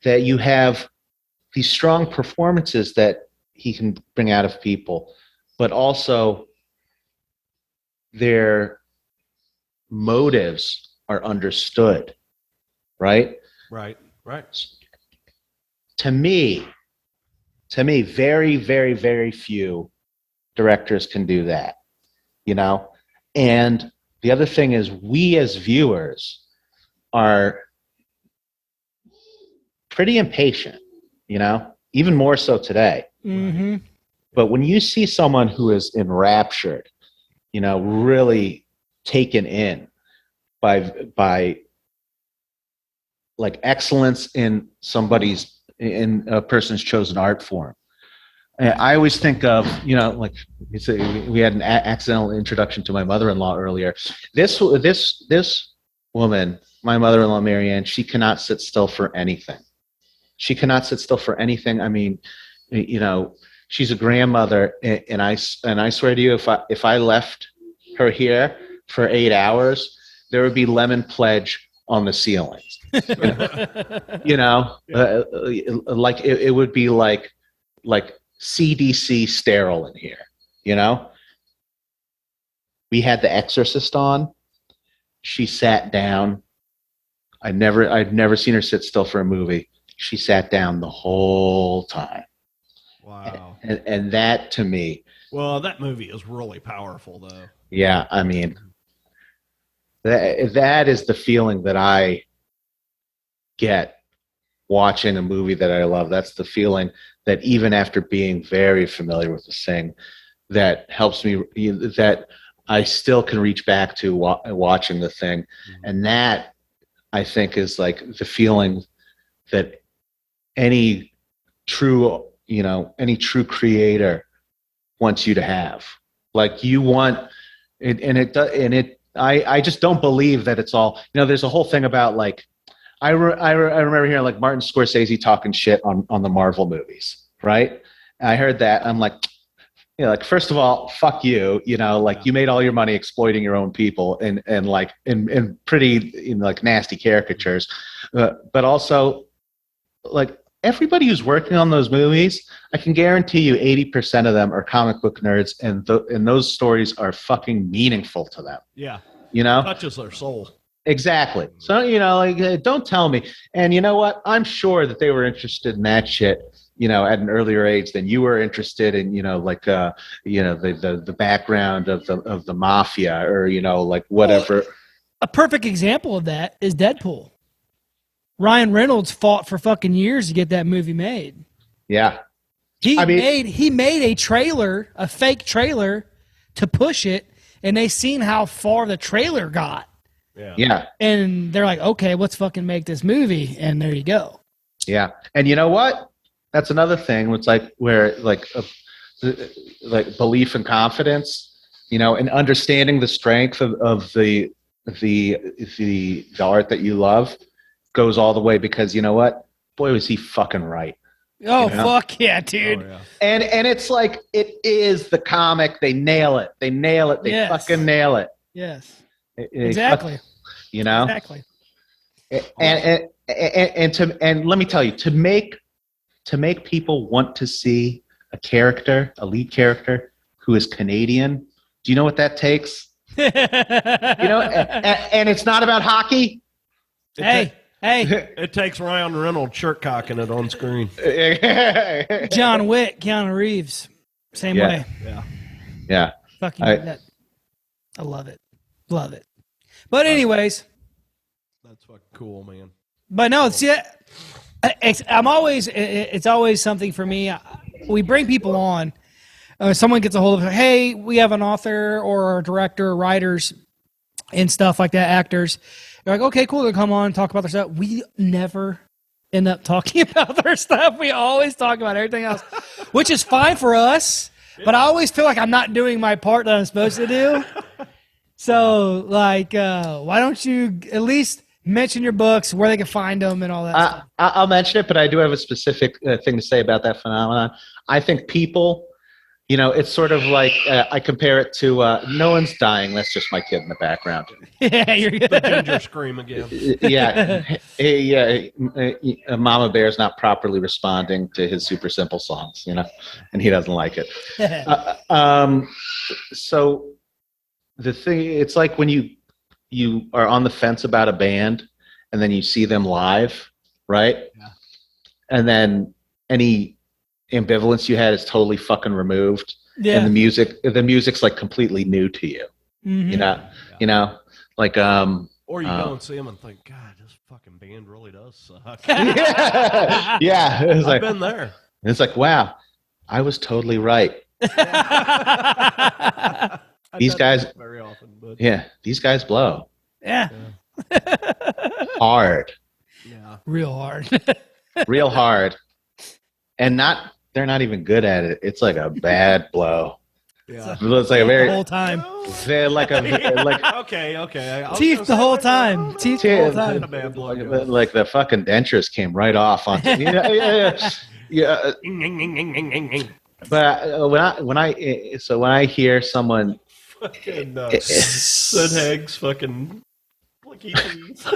that you have these strong performances that he can bring out of people, but also their motives are understood, right? Right. To me, very, very, very few directors can do that, And the other thing is, we as viewers are pretty impatient, even more so today. Mm-hmm. But when you see someone who is enraptured, really taken in by like excellence in a person's chosen art form. I always think of, like we had an accidental introduction to my mother-in-law earlier. This woman, my mother-in-law, Marianne, she cannot sit still for anything. I mean, she's a grandmother, and I swear to you, if I left her here for 8 hours, there would be lemon pledge on the ceiling. Like it would be like CDC sterile in here. We had The Exorcist on. She sat down. I'd never seen her sit still for a movie. She sat down the whole time. Wow. And that, to me, well, that movie is really powerful, though. Yeah, I mean, that is the feeling that I get watching a movie that I love. That's the feeling that even after being very familiar with The Thing, that helps me, that I still can reach back to watching The Thing. Mm-hmm. And that, I think, is like the feeling that any true creator wants you to have. Like, you want it, I just don't believe that it's all, there's a whole thing about like, I remember hearing like Martin Scorsese talking shit on the Marvel movies, right? And I heard that. I'm like, like, first of all, fuck you, you made all your money exploiting your own people and like in pretty like nasty caricatures, but also like everybody who's working on those movies, I can guarantee you 80% of them are comic book nerds, and those stories are fucking meaningful to them. Yeah. It touches their soul. Exactly. So, like, don't tell me. And you know what? I'm sure that they were interested in that shit, at an earlier age than you were interested in, the background of the mafia or, like whatever. Well, a perfect example of that is Deadpool. Ryan Reynolds fought for fucking years to get that movie made. Yeah. He made a trailer, a fake trailer, to push it, and they seen how far the trailer got. Yeah. And they're like, okay, let's fucking make this movie, and there you go. Yeah. And you know what? That's another thing. It's like where like belief and confidence, and understanding the strength of the the art that you love goes all the way, because you know what? Boy, was he fucking right. Oh, you know? fuck yeah, dude. Oh, yeah. And it's like, it is the comic. They nail it. They Yes. fucking nail it. Yes. Exactly. You know? Exactly. And let me tell you, to make people want to see a lead character who is Canadian, do you know what that takes? And it's not about hockey. Hey. It takes Ryan Reynolds shirt cocking it on screen. John Wick, Keanu Reeves, same way. Yeah. Fucking that. I love it. Love it. But anyways, that's fucking cool, man. But no, see, it's always something for me. We bring people on. Someone gets a hold of, hey, we have an author or a director, or writers, and stuff like that, actors. They're like, okay, cool. They'll come on and talk about their stuff. We never end up talking about their stuff. We always talk about everything else, which is fine for us. But I always feel like I'm not doing my part that I'm supposed to do. So, like, why don't you at least mention your books, where they can find them, and all that stuff? I'll mention it, but I do have a specific thing to say about that phenomenon. I think people, it's sort of like, I compare it to no one's dying. That's just my kid in the background. Yeah, you're good. The ginger scream again. Mama Bear's not properly responding to his super simple songs, and he doesn't like it. So the thing, it's like when you are on the fence about a band and then you see them live, right? Yeah. And then any ambivalence you had is totally fucking removed. Yeah. And the music's like completely new to you. Mm-hmm. Like or you go and see them and think, God, this fucking band really does suck. Yeah. I've been there. It's like, wow, I was totally right. These guys very often, but these guys blow. Yeah. Hard. Yeah. Real hard. Real hard. And they're not even good at it. It's like a bad blow. Yeah. It's like a very the whole time. They're like okay. Teeth the whole time. Teeth the whole time. A bad blow. Like the fucking dentures came right off on. Yeah. But when I hear someone fucking Sid Haig's fucking blicky teeth.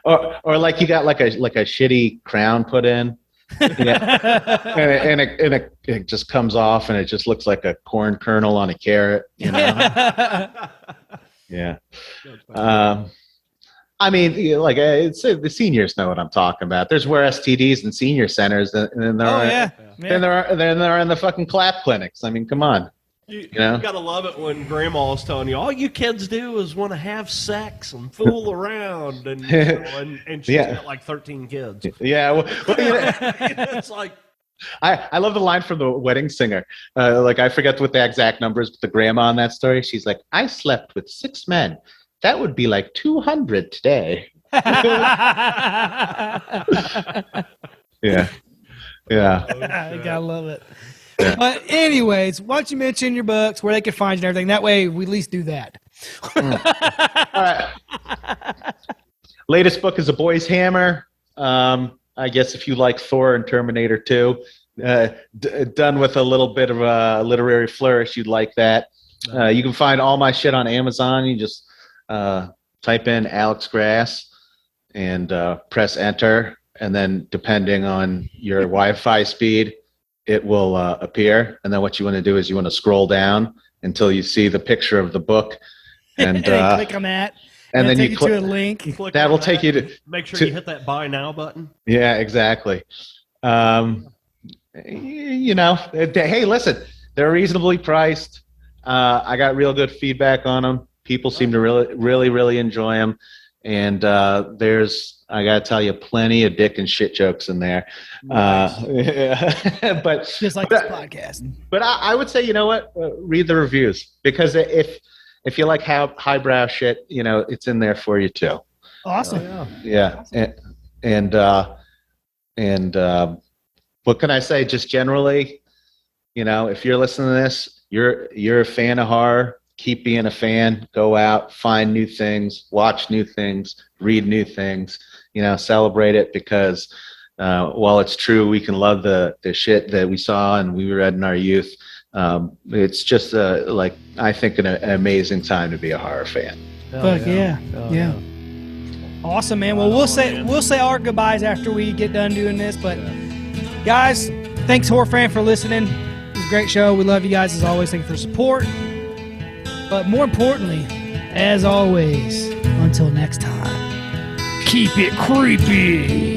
or like you got like a shitty crown put in. And it just comes off and it just looks like a corn kernel on a carrot, Yeah. I mean, like it's the seniors know what I'm talking about. There's where STDs in senior centers, and then they're in the fucking clap clinics. I mean, come on. You gotta love it when grandma's telling you all you kids do is want to have sex and fool around, and she's got like 13 kids. Yeah, well, it's like I love the line from The Wedding Singer. Like I forget what the exact numbers, but the grandma on that story, she's like, "I slept with 6 men. That would be like 200 today." Yeah. I gotta love it. Yeah. But anyways, why don't you mention your books, where they can find you and everything? That way we at least do that. All right. Latest book is A Boy's Hammer. I guess if you like Thor and Terminator 2, done with a little bit of a literary flourish, you'd like that. You can find all my shit on Amazon. You just type in Alex Grass and press enter. And then depending on your Wi-Fi speed, it will appear. And then what you want to do is you want to scroll down until you see the picture of the book. And click on that. And then you click to a link. That will take you to... Make sure you hit that buy now button. Yeah, exactly. Hey, listen, they're reasonably priced. I got real good feedback on them. People seem to really enjoy them. And there's, I got to tell you, plenty of dick and shit jokes in there. Nice. But just like this podcast. But I would say, you know what? Read the reviews, because if you like highbrow shit, it's in there for you too. Awesome. Yeah. And what can I say? Just generally, if you're listening to this, you're a fan of horror, keep being a fan, go out, find new things, watch new things, read new things, celebrate it, because while it's true we can love the shit that we saw and we read in our youth, it's just I think an amazing time to be a horror fan. Fuck yeah. Awesome, man. Well, we'll say our goodbyes after we get done doing this, but guys, thanks Horror Fan for listening. It was a great show. We love you guys as always. Thank you for support. But more importantly, as always, until next time, keep it creepy.